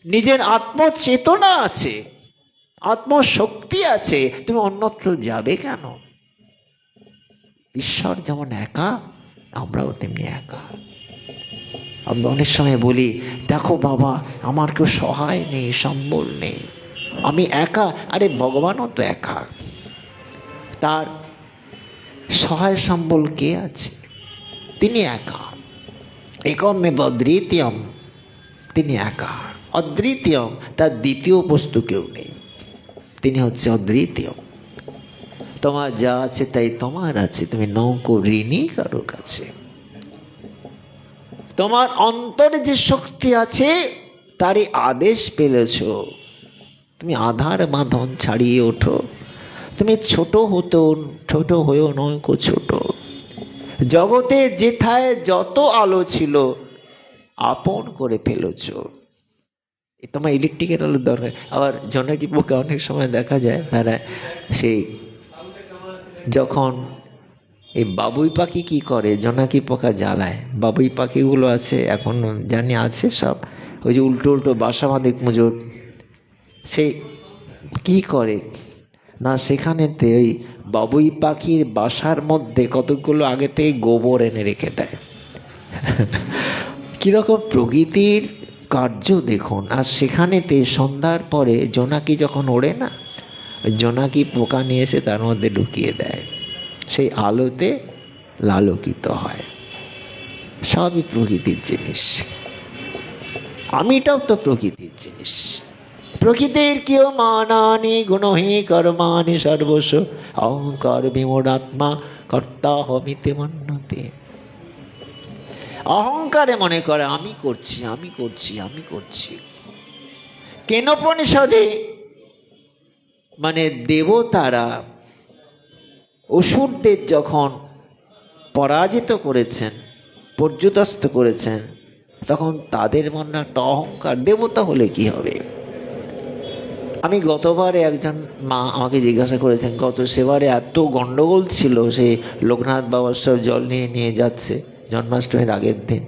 নিজের আত্মচেতনা আছে, আত্মশক্তি আছে, তুমি অন্যত্র যাবে কেন? ঈশ্বর যেমন একা, আমরাও তেমনি একা। আমরা অনেক সময় বলি, দেখো বাবা আমার কেউ সহায় নেই, সম্বল নেই, আমি একা। আরে ভগবানও তো একা, তার সহায় সম্বল কে আছে? তিনি একা। একমেব অদ্বিতীয়ম, তিনি একা অদ্বিতীয়ম, তার দ্বিতীয় বস্তু কেউ নেই, তিনি হচ্ছে অদ্বিতীয়। তোমার যা আছে তাই তোমার আছে, তুমি নৌকো ঋণী কারোর কাছে। তোমার অন্তরে যে শক্তি আছে তারই আদেশ পেলেছ। তুমি আধার বাঁধন ছাড়িয়ে ওঠো, তুমি ছোট হয়েও নৌকো ছোট। জগতে যেথায় যত আলো ছিল আপন করে ফেলেছ। তোমার ইলেকট্রিকের আলোর দরকার। আবার জোনাকি পোকা অনেক সময় দেখা যায়, তারা সেই যখন এই বাবুই পাখি কি করে, জোনাকি পোকা জ্বালায়। বাবুই পাখিগুলো আছে এখন জানি আছে সব, ওই যে উল্টো উল্টো বাসা বাঁধে কুঁজোর, সে কি করে না, সেখানেতে ওই বাবুই পাখির বাসার মধ্যে কতগুলো আগে থেকে গোবর এনে রেখে দেয়। কীরকম প্রকৃতির কার্য দেখুন। আর সেখানেতে সন্ধ্যার পরে জোনাকি যখন ওড়ে না, জোনাকি পোকা নিয়ে এসে তার মধ্যে ঢুকিয়ে দেয়, সেই আলোতে লালকিত হয়। সবই প্রকৃতির জিনিস। আমিটাও তো প্রকৃতির জিনিস। প্রকৃতির কেউ মানানি গুণহি কর্মানি সর্বস্ব অহংকার বিমূঢ়াত্মা কর্তা হমিতে মন্যতে। অহংকারে মনে করে আমি করছি, আমি করছি, আমি করছি। কেনোপনিষদে মানে দেবতারা অসুরদের যখন পরাজিত করেছেন, পর্যুদস্ত করেছেন, তখন তাদের মনে একটা অহংকার, দেবতা হলে কি হবে। আমি গতবারে একজন মা আমাকে জিজ্ঞাসা করেছেন, গত সেবারে এত গণ্ডগোল ছিল, সে লোকনাথ বাবার সব জল নিয়ে নিয়ে যাচ্ছে জন্মাষ্টমীর আগের দিন,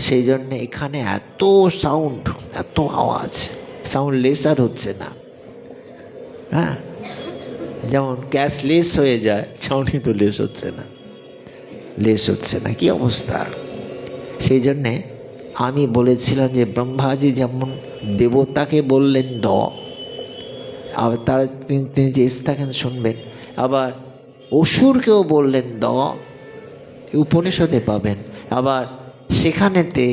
সেই জন্যে এখানে এত সাউন্ড, এত আওয়াজ, সাউন্ড লেস আর হচ্ছে না। হ্যাঁ, যেমন ক্যাশ লেস হয়ে যায়, সাউন্ডই তো লেস হচ্ছে না, লেস হচ্ছে না, কি অবস্থা। সেই জন্যে আমি বলেছিলাম যে ব্রহ্মাজি যেমন দেবতাকে বললেন দ, আবার তারা তিনি যে থাকেন শুনবেন, আবার অসুরকেও বললেন দ, উপনিষদে পাবেন। আবার সেখানেতে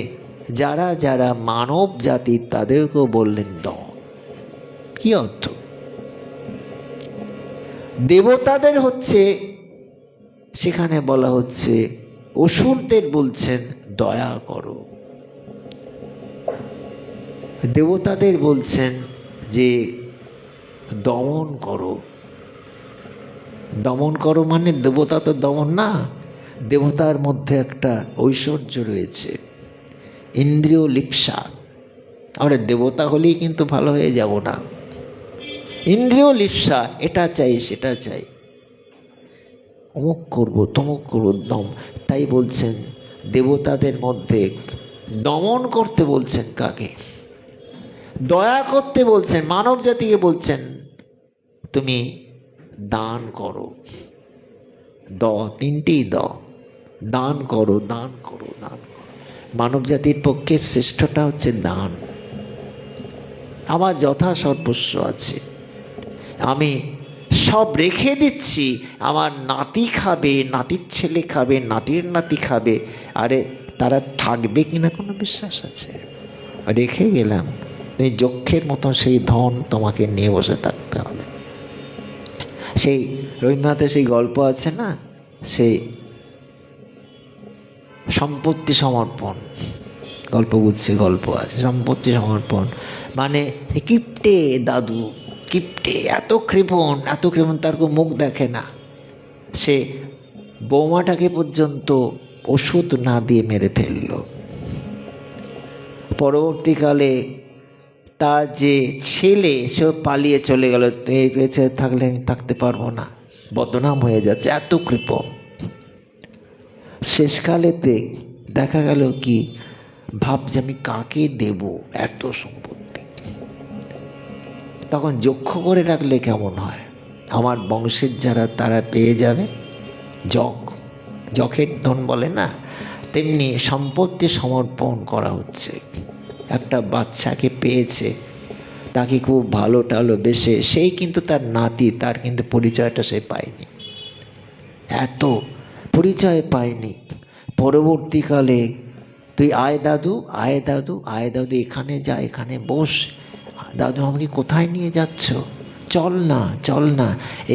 যারা যারা মানব জাতি তাদেরকেও বললেন দ। কি অর্থ? দেবতাদের হচ্ছে সেখানে বলা হচ্ছে, অসুরদের বলছেন দয়া করো, দেবতাদের বলছেন যে দমন করো। দমন করো মানে দেবতা তো দমন না, দেবতার মধ্যে একটা ঐশ্বর্য রয়েছে, ইন্দ্রিয় লিপ্সা। আমরা দেবতা হলেই কিন্তু ভালো হয়ে যাব না, ইন্দ্রিয় লিপ্সা, এটা চাই সেটা চাই, অমুক করবো তমুক করবো, দম। তাই বলছেন দেবতাদের মধ্যে দমন করতে বলছেন কাকে? দয়া করতে বলছেন মানব জাতিকে, বলছেন তুমি দান করো। দ, তিনটেই দ, দান করো, দান করো, দান করো। মানব জাতির পক্ষে শ্রেষ্ঠটা হচ্ছে দান। আমার যথা সর্বস্ব আছে, আমি সব রেখে দিচ্ছি, আমার নাতি খাবে, নাতির ছেলে খাবে, নাতির নাতি খাবে, আরে তারা থাকবে কিনা কোনো বিশ্বাস আছে? রেখে গেলাম, তুমি যক্ষের মতন সেই ধন তোমাকে নিয়ে বসে থাকতে হবে। সেই রবীন্দ্রনাথের সেই গল্প আছে না, সেই সম্পত্তি সমর্পণ, গল্পগুচ্ছে গল্প আছে, সম্পত্তি সমর্পণ মানে কিপ্টে দাদু, কিপ্টে, এত কৃপণ, এত কৃপণ, তার কেউ মুখ দেখে না। সে বৌমাটাকে পর্যন্ত ওষুধ না দিয়ে মেরে ফেলল। পরবর্তীকালে তার যে ছেলে সে পালিয়ে চলে গেল, এই বেঁচে থাকলে আমি থাকতে পারবো না, বদনাম হয়ে যাচ্ছে, এত কৃপণ। শেষকালেতে দেখা গেল কি, ভাবছে আমি কাকে দেব এত সম্পত্তি। তখন যক্ষ করে রাখলে কেমন হয়, আমার বংশের যারা তারা পেয়ে যাবে। যখের ধন বলে না, তেমনি সম্পত্তি সমর্পণ করা হচ্ছে। একটা বাচ্চাকে পেয়েছে, তাকে খুব ভালো টালো বেশে, সেই কিন্তু তার নাতি, তার কিন্তু পরিচয়টা সে পায়নি, এত পরিচয় পায়নি। পরবর্তীকালে তুই আয় দাদু, আয় দাদু, আয় দাদু, এখানে যা, এখানে বস। দাদু আমাকে কোথায় নিয়ে যাচ্ছ? চল না, চল না,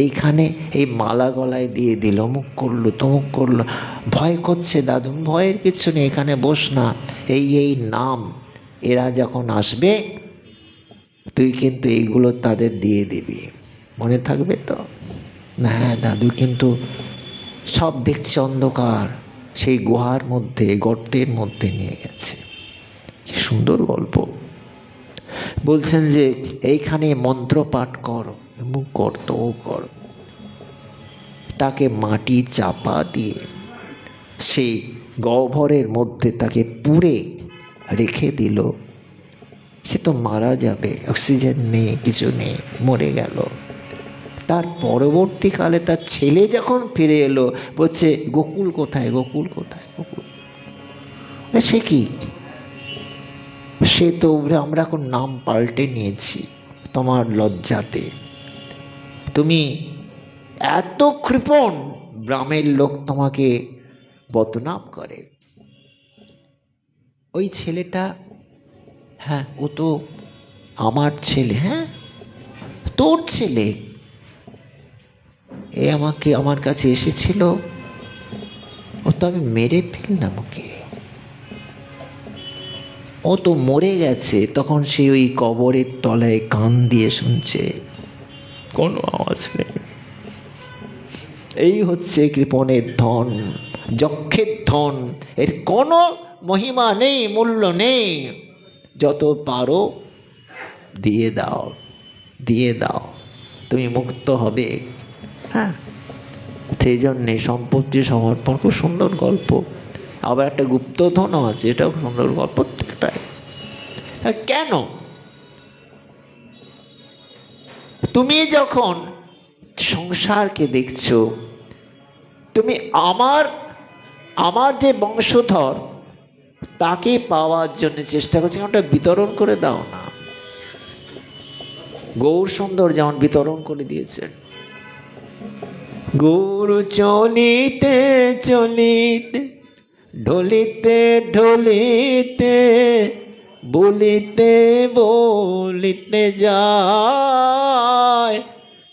এইখানে এই মালা গলায় দিয়ে দিল, অমুক করলো তমুক করলো। ভয় করছে দাদু, ভয়ের কিচ্ছু নেই, এখানে বস না, এই নাম, এরা যখন আসবে তুই কিন্তু এইগুলো তাদের দিয়ে দিবি, মনে থাকবে তো? না দাদু, কিন্তু সব দেখছে অন্ধকার, সেই গুহার মধ্যে, গর্তের মধ্যে নিয়ে গেছে। কি সুন্দর গল্প। বলছেন যে এইখানে মন্ত্র পাঠ কর, মুখ কর, তো কর। তাকে মাটি চাপা দিয়ে সেই গহ্বরের মধ্যে তাকে পুড়ে রেখে দিল। সে তো মারা যাবে, অক্সিজেন নেই, কিছু নেই, মরে গেল। তার পরবর্তীকালে তার ছেলে যখন ফিরে এলো, বলছে গোকুল কোথায়, গোকুল কোথায়, গোকুল। সে কি? সে তো আমরা এখন নাম পাল্টে নিয়েছি তোমার লজ্জাতে। তুমি এত কৃপণ, গ্রামের লোক তোমাকে বদনাম করে। ওই ছেলেটা, হ্যাঁ ও তো আমার ছেলে। হ্যাঁ তোর ছেলে? এ আমার কাছে এসেছিল, ও তো আমি মেরে ফেললাম ওকে। ও তো মরে গেছে। তখন সে ওই কবরের তলায় কান দিয়ে শুনছে, কোনো আওয়াজ নেই। এই হচ্ছে কৃপণের ধন, যক্ষের ধন। এর কোনো মহিমা নেই, মূল্য নেই। যত পারো দিয়ে দাও, দিয়ে দাও, তুমি মুক্ত হবে। হ্যাঁ, সেই জন্যে সম্পত্তি সমর্পণ খুব সুন্দর গল্প। আবার একটা গুপ্তধনও আছে, এটাও সুন্দর গল্প প্রত্যেকটাই। কেন? তুমি যখন সংসারকে দেখছো, তুমি আমার যে বংশধর তাকে পাওয়ার জন্য চেষ্টা করছো, ওটা বিতরণ করে দাও না। গৌর সুন্দর যেমন বিতরণ করে দিয়েছেন। গৌর চলিতে চলিতে, ঢলিতে ঢলিতে, বলিতে বলিতে যায়।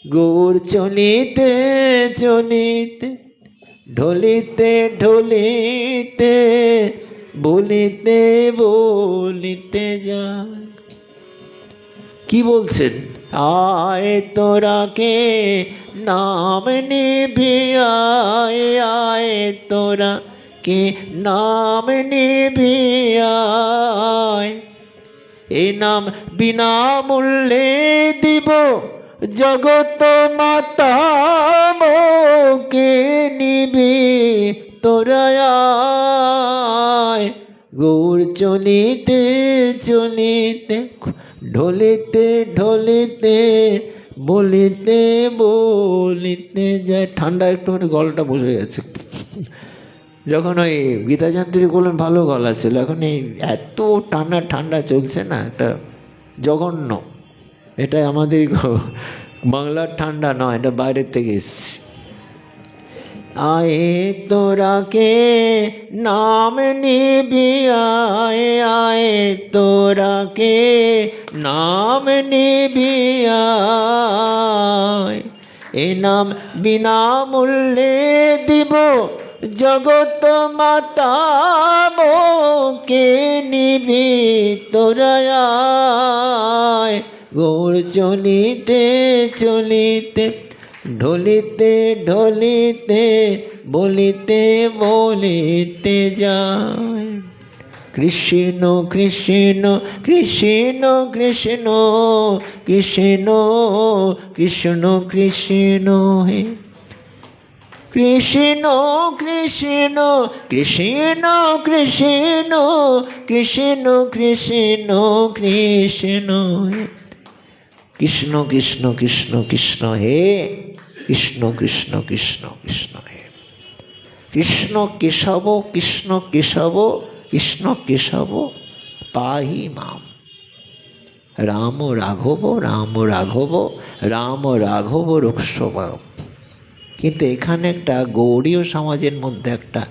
গৌর চলিতে চলিতে, ঢলিতে ঢলিতে, বলিতে বলিতে যায়। কি বলছেন? আয় তোরাকে নাম নিবি, আয় আয় তোরা কে নাম নিবি আয়। এ নাম বিনামূল্যে দিব, জগত মাতা মোকে নিবি তোরা আয়। গৌর চলিতে চলিতে, ঢলিতে ঢলিতে, বলিতে বলিতে যায়। ঠান্ডা একটুখানি গলাটা বসে গেছে। যখন ওই গীতা জয়ন্তী বললেন ভালো গলা ছিল, এখন এই এত ঠান্ডা ঠান্ডা চলছে না, একটা জঘন্য। এটা আমাদের বাংলার ঠান্ডা নয়, এটা বাইরের থেকে এসছে। আয়ে তোরাকে নাম নিবি, আয়ে আয়ে তোরাকে নাম নিবি আয়। এ নাম বিনামূল্যে দিব, জগত মাতা মোকে নিবি তোরা আয়। গৌর চলিতে চলিতে, ঢলিতে ঢলিতে, বলিতে বলিতে যায়। কৃষ্ণ কৃষ্ণ কৃষ্ণ কৃষ্ণ, কৃষ্ণ কৃষ্ণ কৃষ্ণ হে। কৃষ্ণ কৃষ্ণ কৃষ্ণ কৃষ্ণ, কৃষ্ণ কৃষ্ণ কৃষ্ণ হে। কৃষ্ণ কৃষ্ণ কৃষ্ণ কৃষ্ণ হে, কৃষ্ণ কৃষ্ণ কৃষ্ণ কৃষ্ণ হে। কৃষ্ণ কেশব কৃষ্ণ কেশব, কৃষ্ণ কেশব পাহি মাম। রাম রাঘব রাম রাঘব, রাম রাঘব রক্ষব। কিন্তু এখানে একটা গৌড়ীয় সমাজের মধ্যে একটা,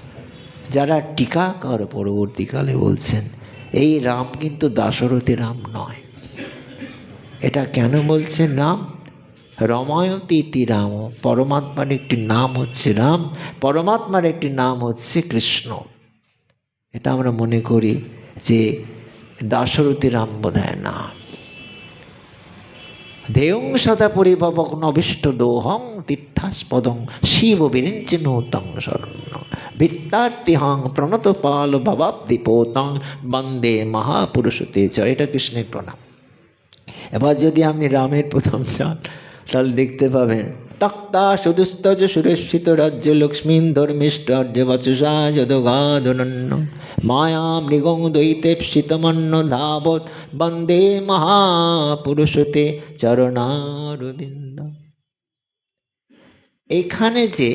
যারা টিকাকার পরবর্তীকালে বলছেন এই রাম কিন্তু দাশরথী রাম নয়। এটা কেন বলছেন রাম? রমায়তি ইতি রাম, পরমাত্মার একটি নাম হচ্ছে রাম, পরমাত্মার একটি নাম হচ্ছে কৃষ্ণ। এটা আমরা মনে করি যে দাশরথী রাম বোধহয় না। দেয়ং সদা পরিভবক নবিষ্ট দোহং তীর্থাস্পদং শিব বিরিঞ্চিনোতং শরণ্য ভিত্তার্তিহং প্রণত পাল ভবাব্দিপোতং বন্দে মহাপুরুষতে চ। এটা কৃষ্ণের প্রণাম। এবার যদি আপনি রামের প্রথম চান তাহলে দেখতে পাবেন তক্তা সুদুস্তজ সুরেশিত রাজ্য লক্ষ্মীন ধর্মিষ্টার্য বচসা যদগাধনন্য মায়া মৃগং দৈতেপ্সিতমন্ন ধাবত বন্দে মহাপুরুষতে চরণারবিন্দ। এখানে যে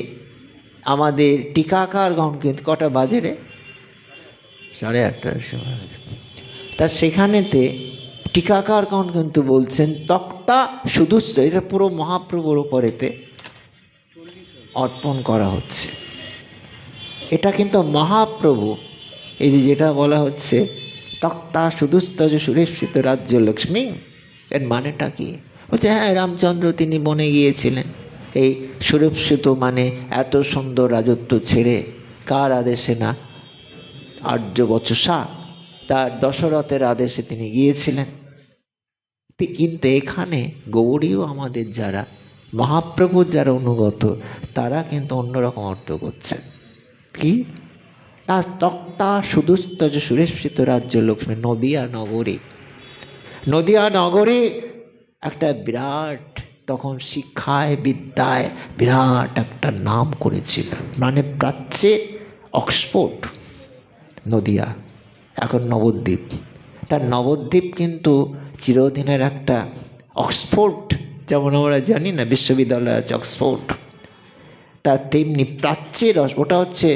আমাদের টিকাকারগণ কিন্তু কটা বাজে রে? 8:30টার সময় হয়েছে। তা সেখানেতে টিকাকারগণ কিন্তু বলছেন তক্তা শুধু এটা পুরো মহাপ্রভুর উপরেতে অর্পণ করা হচ্ছে। এটা কিন্তু মহাপ্রভু, এই যে যেটা বলা হচ্ছে তক্তা সুদুস্তজ সুরেশিত রাজ্য লক্ষ্মী, এর মানেটা কি? বলছে হ্যাঁ, রামচন্দ্র তিনি বনে গিয়েছিলেন, এই সুরেশিত মানে এত সুন্দর রাজত্ব ছেড়ে, কার আদেশে না, আর্য বচসা তার দশরথের আদেশে তিনি গিয়েছিলেন। কিন্তু এখানে গৌড়ীয় আমাদের যারা মহাপ্রভুর যারা অনুগত, তারা কিন্তু অন্যরকম অর্থ করছেন। কি না, তক্তা সুদুস্তজ সুরেশিত রাজ্য লক্ষ্মী, নদিয়া নগরী। নদিয়া নগরী একটা বিরাট, তখন শিক্ষায় বিদ্যায় বিরাট একটা নাম করেছিল, মানে প্রাচ্যে অক্সফোর্ড নদিয়া, এখন নবদ্বীপ। তার নবদ্বীপ কিন্তু চিরদিনের একটা অক্সফোর্ড, যেমন আমরা জানি না বিশ্ববিদ্যালয় আছে অক্সফোর্ড, তার তেমনি প্রাচ্যের, ওটা হচ্ছে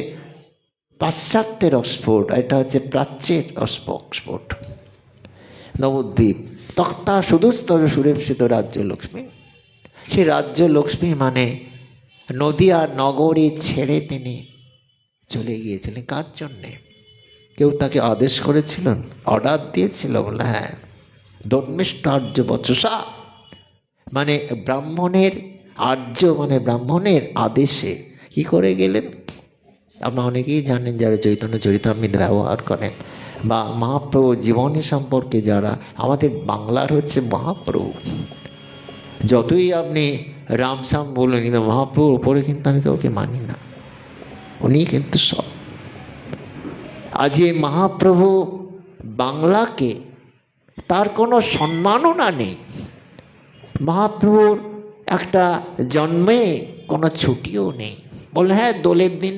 পাশ্চাত্যের অক্সফোর্ড, এটা হচ্ছে প্রাচ্যের অক্সফোর্ড নবদ্বীপ। তক্তা সুদুস্তর সুরেশিত রাজ্য লক্ষ্মী, সেই রাজ্য লক্ষ্মী মানে নদিয়া নগরী ছেড়ে তিনি চলে গিয়েছিলেন। কার জন্যে? কেউ তাকে আদেশ করেছিলেন, অর্ডার দিয়েছিল? বলে হ্যাঁ, ধর্মিষ্ঠ আর্য বচসা মানে ব্রাহ্মণের, আর্য মানে ব্রাহ্মণের আদেশে কি করে গেলেন? আপনারা অনেকেই জানেন যারা চৈতন্য চরিতামৃত ব্যবহার করেন বা মহাপ্রভু জীবনী সম্পর্কে যারা, আমাদের বাংলার হচ্ছে মহাপ্রভু। যতই আপনি রামশ্যাম বলুন, কিন্তু মহাপ্রভুর উপরে কিন্তু আমি কাউকে মানি না, উনি কিন্তু সব। আজ এই মহাপ্রভু বাংলাকে তার কোনো সম্মাননা নেই। মহাপ্রভুর একটা জন্মে কোনো ছুটিও নেই। বলে হ্যাঁ, দোলের দিন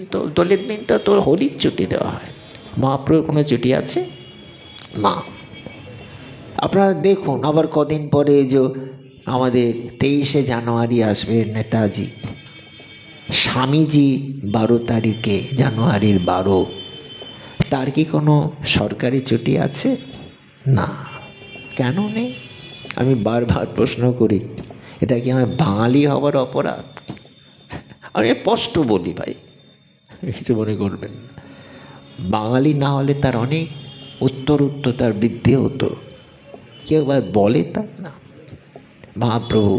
তো তোর হোলির ছুটি দেওয়া হয়, মহাপ্রভুর কোনো ছুটি আছে না। আপনারা দেখুন, আবার কদিন পরে যে আমাদের 23শে জানুয়ারি আসবে নেতাজি, স্বামীজি 12 তারিখে, জানুয়ারির 12, তার কি কোনো সরকারি ছুটি আছে? না। কেন নেই? আমি বারবার প্রশ্ন করি, এটা কি আমার বাঙালি হবার অপরাধ? আমি স্পষ্ট বলি ভাই, কিছু মনে করবেন না। বাঙালি না হলে তার অনেক উত্তর তার বৃদ্ধি হতো, কেউ আবার বলে তা না। মহাপ্রভু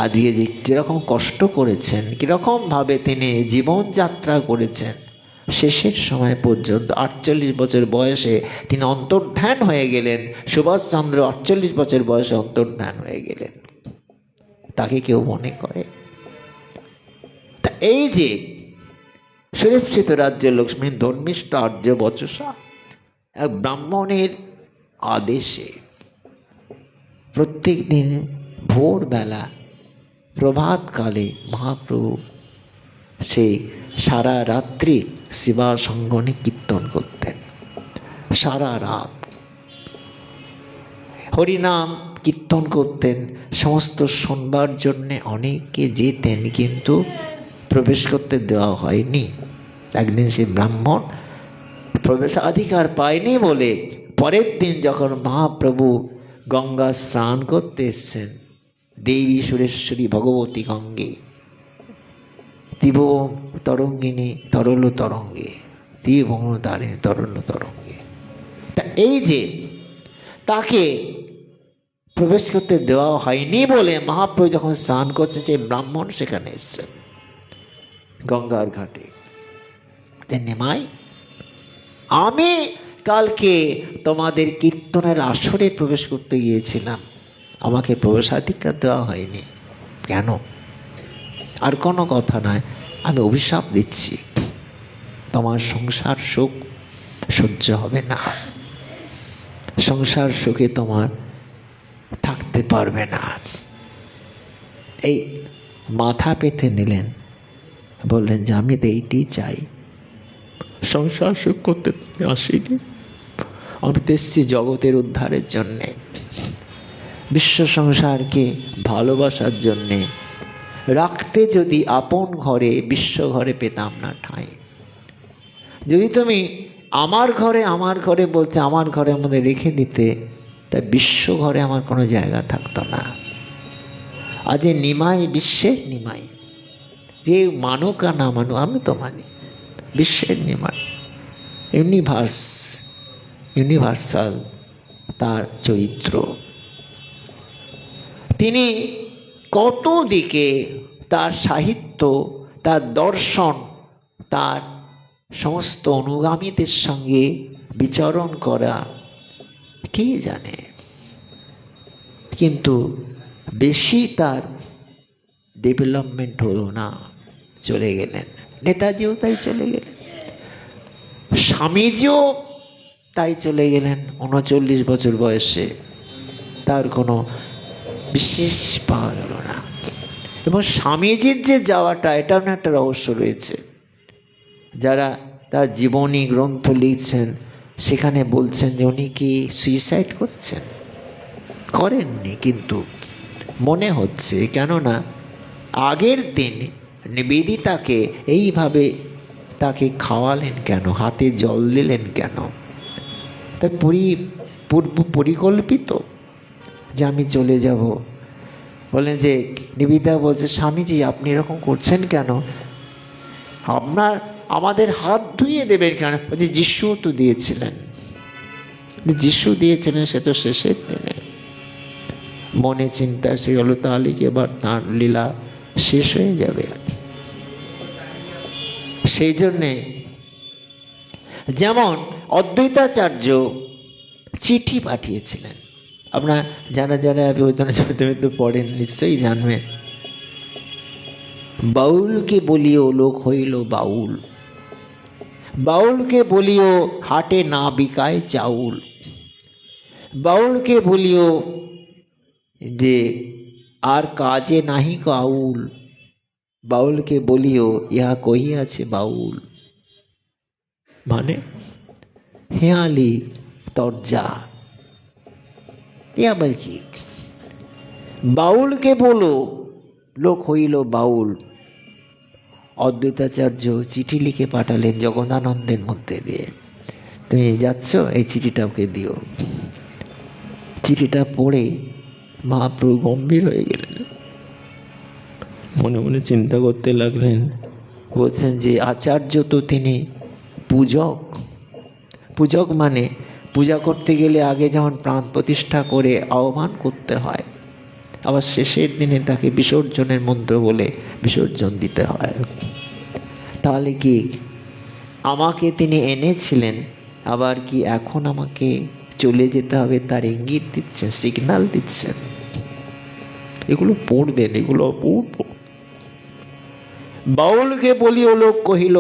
আজকে যে যেরকম কষ্ট করেছেন, কীরকমভাবে তিনি জীবনযাত্রা করেছেন, শেষের সময় পর্যন্ত 48 বছর বয়সে তিনি অন্তর্ধান হয়ে গেলেন। সুভাষচন্দ্র 48 বছর বয়সে অন্তর্ধান হয়ে গেলেন, তাকে কেউ মনে করে? তা এই যে সুরেশিত রাজ্য লক্ষ্মী, ধর্মিষ্ঠ আর্য বচসা, এক ব্রাহ্মণের আদেশে প্রত্যেক দিন ভোরবেলা প্রভাতকালে মহাপ্রভু সেই সারা রাত্রি শিবা সঙ্গনে কীর্তন করতেন। সারা রাত হরিনাম কীর্তন করতেন। সমস্ত শোনবার জন্যে অনেকে যেতেন, কিন্তু প্রবেশ করতে দেওয়া হয়নি। একদিন সেই ব্রাহ্মণ প্রবেশাধিকার পায়নি বলে পরের দিন যখন মহাপ্রভু গঙ্গা স্নান করতে এসছেন, দেবী সুরেশ্বরী ভগবতী গঙ্গে, তিব তরঙ্গিনী তরল তরঙ্গে, তিব তারে তরল তরঙ্গে, তা এই যে তাকে প্রবেশ করতে দেওয়া হয়নি বলে মহাপ্রভু যখন স্নান করছেন, সেই ব্রাহ্মণ সেখানে এসছেন গঙ্গার ঘাটে। নেমাই, আমি কালকে তোমাদের কীর্তনের আসরে প্রবেশ করতে গিয়েছিলাম, আমাকে প্রবেশাধিকার দেওয়া হয়নি কেন? আর কোনো কথা নয়, আমি অভিশাপ দিচ্ছি, তোমার সংসার সুখ সহ্য হবে না, সংসার সুখে তোমার থাকতে পারবে না। এই মাথা পেতে নিলেন, বললেন যে আমি তো এইটাই চাই, সংসার সুখ করতে আসিনি, আমি তো এসেছি জগতের উদ্ধারের জন্যে, বিশ্ব সংসারকে ভালোবাসার জন্যে। রাখতে যদি আপন ঘরে, বিশ্ব ঘরে পেতাম না ঠাঁই। যদি তুমি আমার ঘরে বলতে আমার ঘরের মধ্যে রেখে দিতে, তা বিশ্ব ঘরে আমার কোনো জায়গা থাকতো না। আজ নিমাই, বিশ্বের নিমাই, যে মানুক আর না মানুক আমি তো মানি, বিশ্বের নিমাই, ইউনিভার্সাল তার চরিত্র। তিনি কত দিকে তার সাহিত্য, তার দর্শন, তার সমস্ত অনুগামীদের সঙ্গে বিচরণ করা কে জানে। কিন্তু বেশি তার ডেভেলপমেন্ট হলো না, চলে গেলেন। নেতাজিও তাই চলে গেলেন, স্বামীজিও তাই চলে গেলেন 39 বছর বয়সে, তার কোনো বিশেষ পাওয়া গেল না। এবং স্বামীজির যে যাওয়াটা, এটাও না একটা রহস্য রয়েছে। যারা তার জীবনী গ্রন্থ লিখছেন সেখানে বলছেন যে উনি কি সুইসাইড করেছেন, করেননি, কিন্তু মনে হচ্ছে, কেননা আগের দিন নিবেদিতাকে এইভাবে তাকে খাওয়ালেন কেন, হাতে জল দিলেন কেন? তার পূর্ব পরিকল্পিত যে আমি চলে যাব। বলেন যে নিবেদিতা বলছে, স্বামীজি আপনি এরকম করছেন কেন, আমাদের হাত ধুয়ে দেবেন কেন? বলছে যিশু তো দিয়েছিলেন, সে তো শেষের দিনে মনে চিন্তা সে হলো, তাহলে কি এবার তাঁর লীলা শেষ হয়ে যাবে? সেই জন্যে যেমন অদ্বৈতাচার্য চিঠি পাঠিয়েছিলেন, আপনারা যারা অভিবর্তন পড়েন নিশ্চয়ই জানবেন। বাউলকে বলিও লোক হইল বাউল, বাউলকে বলিও হাটে না বিকায় চাউল, বাউলকে বলিও যে আর কাজে নাহি কাউল, বাউলকে বলিও ইহা কহিয়াছে বাউল। মানে হেয়ালি তরজা, এ আবার কি? বাউলকে বলো লোক হইল বাউল। অদ্বৈতাচার্য চিঠি লিখে পাঠালেন জগদানন্দের মধ্যে দিয়ে, তুমি যাচ্ছ এই চিঠিটা ওকে দিও। চিঠিটা পড়ে মহাপ্রভু গম্ভীর হয়ে গেলেন, মনে মনে চিন্তা করতে লাগলেন। বলছেন যে আচার্য তো তিনি পূজক মানে পূজা করতে গেলে আগে যেমন প্রাণ প্রতিষ্ঠা করে আহ্বান করতে হয়, আবার শেষের দিনে তাকে বিসর্জনের মন্ত্র বলে বিসর্জন দিতে হয়। তাহলে কি আমাকে তিনি এনেছিলেন, আবার কি এখন আমাকে চলে যেতে হবে তার ইঙ্গিত দিচ্ছেন, সিগন্যাল দিচ্ছেন? এগুলো পড়বেন, এগুলো অপূর্ব। বাউলকে বলিও লোক কহিল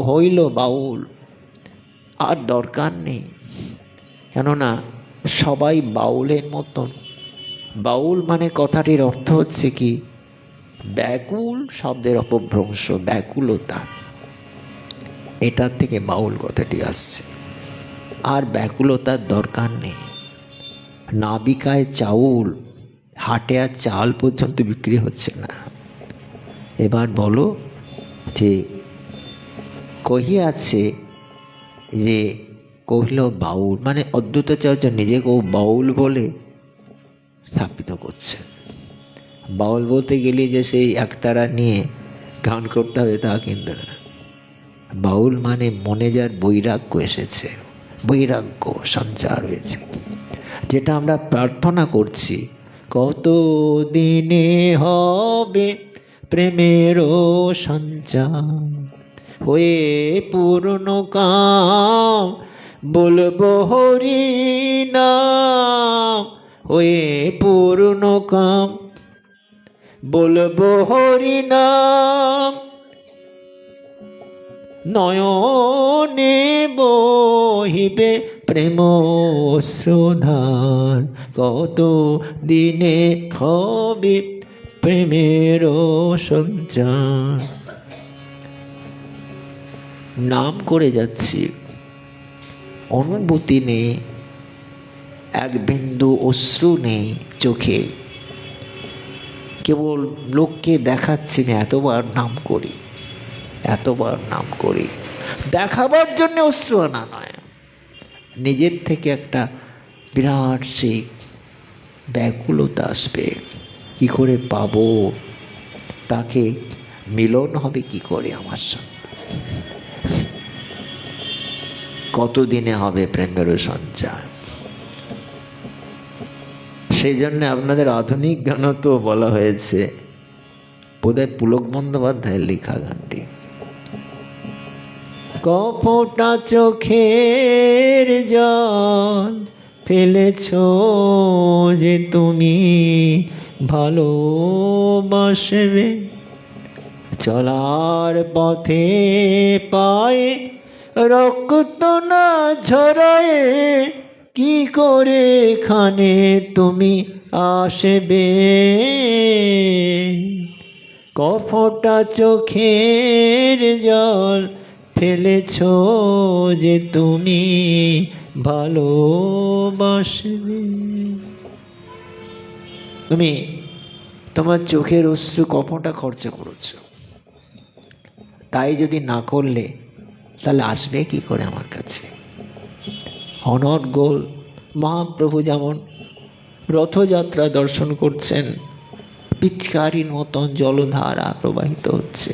হইল বাউল। আর দরকার নেই, কেননা সবাই বাউলের মতন। বাউল মানে কথাটির অর্থ হচ্ছে কি, ব্যাকুল শব্দের অপভ্রংশ, ব্যাকুলতা, এটার থেকে বাউল কথাটি আসছে। আর ব্যাকুলতার দরকার নেই। নাবিকায় চাউল, হাটে আর চাল পর্যন্ত বিক্রি হচ্ছে না। এবার বলো যে কহিয়াছে যে কহিল বাউল, মানে অদ্বৈতাচার্য নিজেকেও বাউল বলে স্থাপিত করছে। বাউল বলতে গেলে যে সেই একতারা নিয়ে গান করতে হবে তা কিন্তু না। বাউল মানে মনে যার বৈরাগ্য এসেছে, বৈরাগ্য সঞ্চার হয়েছে, যেটা আমরা প্রার্থনা করছি, কত দিনে হবে প্রেমেরও সঞ্চার, হয়ে পূর্ণ কাম বলবো হরি নাম, হয়ে পূর্ণ কাম বলবো হরি নাম, নয়নে বহিবে প্রেম শ্রোধার, কত দিনে হবে প্রেমের সঞ্চার। নাম করে যাচ্ছি, অনুভূতি নেই, এক বিন্দু অশ্রু নেই চোখে, কেবল লোককে দেখাচ্ছি না এতবার নাম করি, দেখাবার জন্য অশ্রু আনা নয়, নিজের থেকে একটা বিরাট সেই ব্যাকুলতা আসবে, কি করে পাবো তাকে, মিলন হবে কি করে আমার সঙ্গে, কতদিনে হবে প্রেমের সঞ্চার। সেই জন্য আপনাদের আধুনিক গানও তো বলা হয়েছে, বোধহয় পুলক বন্দ্যোপাধ্যায়ের লেখা গানটি, কপটা চোখের জল ফেলেছ যে তুমি ভালোবাসবে, চলার পথে পায়ে রক্ত না ঝরায়ে কি করে এখানে তুমি আসবে, কপটা চোখের জল ফেলেছ যে তুমি ভালোবাসবে। তুমি তোমার চোখের অশ্রু কপটা খরচা করেছ, তাই যদি না করলে তাহলে আসবে কি করে আমার কাছে। অনর্গল মহাপ্রভু যেমন রথযাত্রা দর্শন করছেন, পিচকারির মতন জলধারা প্রবাহিত হচ্ছে,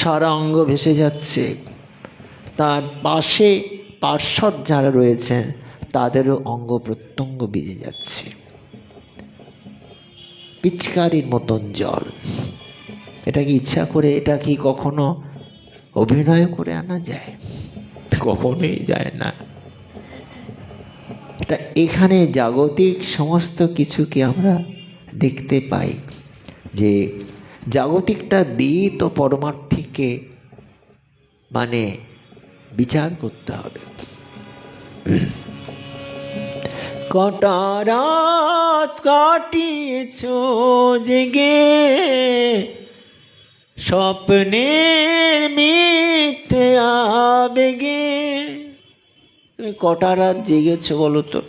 সারা অঙ্গ ভেসে যাচ্ছে, তার পাশে পার্শ্বদ যারা রয়েছেন তাদেরও অঙ্গ প্রত্যঙ্গ ভিজে যাচ্ছে, পিচকারির মতন জল। এটা কি ইচ্ছা করে, এটা কি কখনো অভিনয় করে আনা যায়? কখনোই যায় না। এটা এখানে জাগতিক সমস্ত কিছুকে আমরা দেখতে পাই যে জাগতিকটা দিয়ে তো পরমার্থিককে মানে বিচার করতে হবে। কটা রাত কাটিয়েছ জেগে স্বপ্নের মিথ্যে আবেগে, তুমি কটা রাত জেগেছ বলো তো?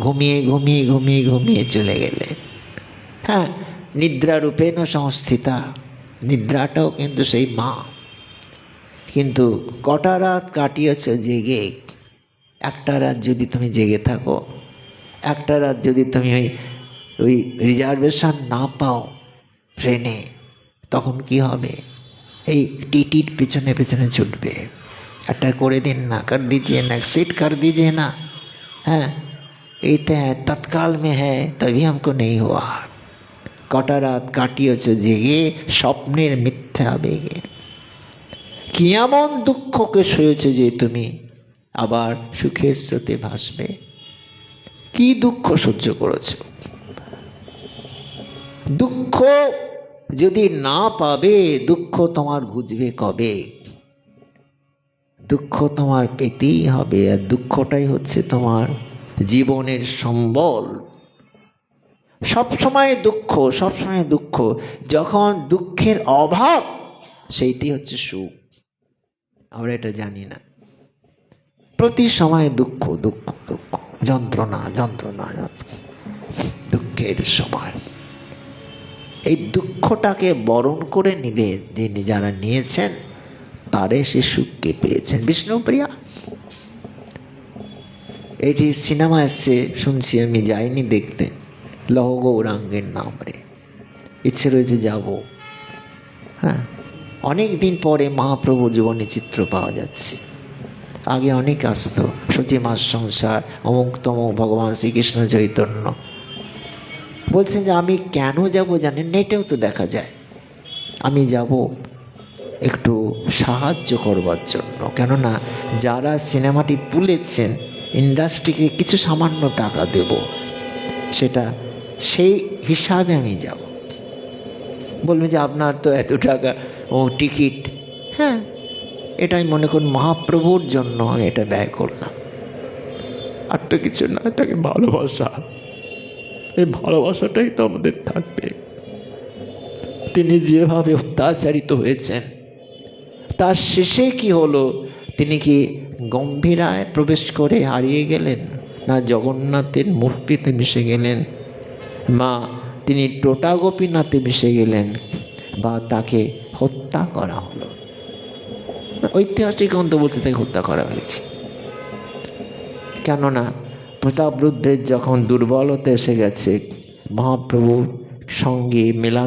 ঘুমিয়ে ঘুমিয়ে ঘুমিয়ে ঘুমিয়ে চলে গেলে। হ্যাঁ, নিদ্রারূপেণ সংস্থিতা, নিদ্রাটাও কিন্তু সেই মা। কিন্তু কটা রাত কাটিয়েছ জেগে, একটা রাত যদি তুমি জেগে থাকো, একটা রাত যদি তুমি ওই রিজার্ভেশন না পাও ট্রেনে, তখন কি হবে? এই টিটির পেছনে পেছনে ছুটবে, একটা করে দিন না, কর দিজিয়ে না, सीट कर दीजिए ना, হ্যাঁ এইতে তৎকাল মে হ্যাঁ তবে हमको नहीं हुआ। কটা রাত কাটিয়েছ জেগে স্বপ্নের মিথ্যা আবেগে, কি এমন দুঃখকে সয়েছে যে তুমি আবার সুখের স্রোতে ভাসবে? কি দুঃখ সহ্য করেছ? দুঃখ যদি না পাবে, দুঃখ তোমার ঘুচবে কবে? দুঃখ তোমার পেতেই হবে, আর দুঃখটাই হচ্ছে তোমার জীবনের সম্বল। সবসময় দুঃখ, সবসময় দুঃখ। যখন দুঃখের অভাব, সেইটি হচ্ছে সুখ। আমরা এটা জানি না। প্রতি সময় দুঃখ দুঃখ দুঃখ, যন্ত্রণা যন্ত্রণা দুঃখের সময়। এই দুঃখটাকে বরণ করে নিবে যিনি, যারা নিয়েছেন তারে সে সুখকে পেয়েছেন। বিষ্ণুপ্রিয়া এই যে সিনেমা এসছে শুনছি, আমি যাইনি দেখতে, লহ গৌরাঙ্গের নাম রে, ইচ্ছে রয়েছে যাব। হ্যাঁ, অনেক দিন পরে মহাপ্রভুর জীবনী চিত্র পাওয়া যাচ্ছে। আগে অনেক আসতো, সচিমাস সংসার, অমুক তমুক, ভগবান শ্রীকৃষ্ণ চৈতন্য। বলছেন যে আমি কেন যাব জানেন, নেটেও তো দেখা যায়। আমি যাব একটু সাহায্য করবার জন্য, কেননা যারা সিনেমাটি তুলেছেন ইন্ডাস্ট্রিকে কিছু সামান্য টাকা দেব, সেটা সেই হিসাবে আমি যাব। বলবে যে আপনার তো এত টাকা, ও টিকিট। হ্যাঁ, এটাই মনে করুন মহাপ্রভুর জন্য আমি এটা ব্যয় করলাম, আর তো কিছু না। তাকে ভালোবাসা, এই ভালোবাসাটাই তো আমাদের থাকবে। তিনি যেভাবে অত্যাচারিত হয়েছেন, তার শেষে কি হলো? তিনি কি গম্ভীরায় প্রবেশ করে হারিয়ে গেলেন, না জগন্নাথের মূর্তিতে মিশে গেলেন, মা তিনি টোটা গোপীনাথে মিশে গেলেন, বা তাকে হত্যা করা হলো? ঐতিহাসিক গ্রন্থ বলতে তাকে হত্যা করা হয়েছে। কেননা প্রতাপরুদ্রের যখন দুর্বলতা এসে গেছে, মহাপ্রভুর সঙ্গে মেলামেশা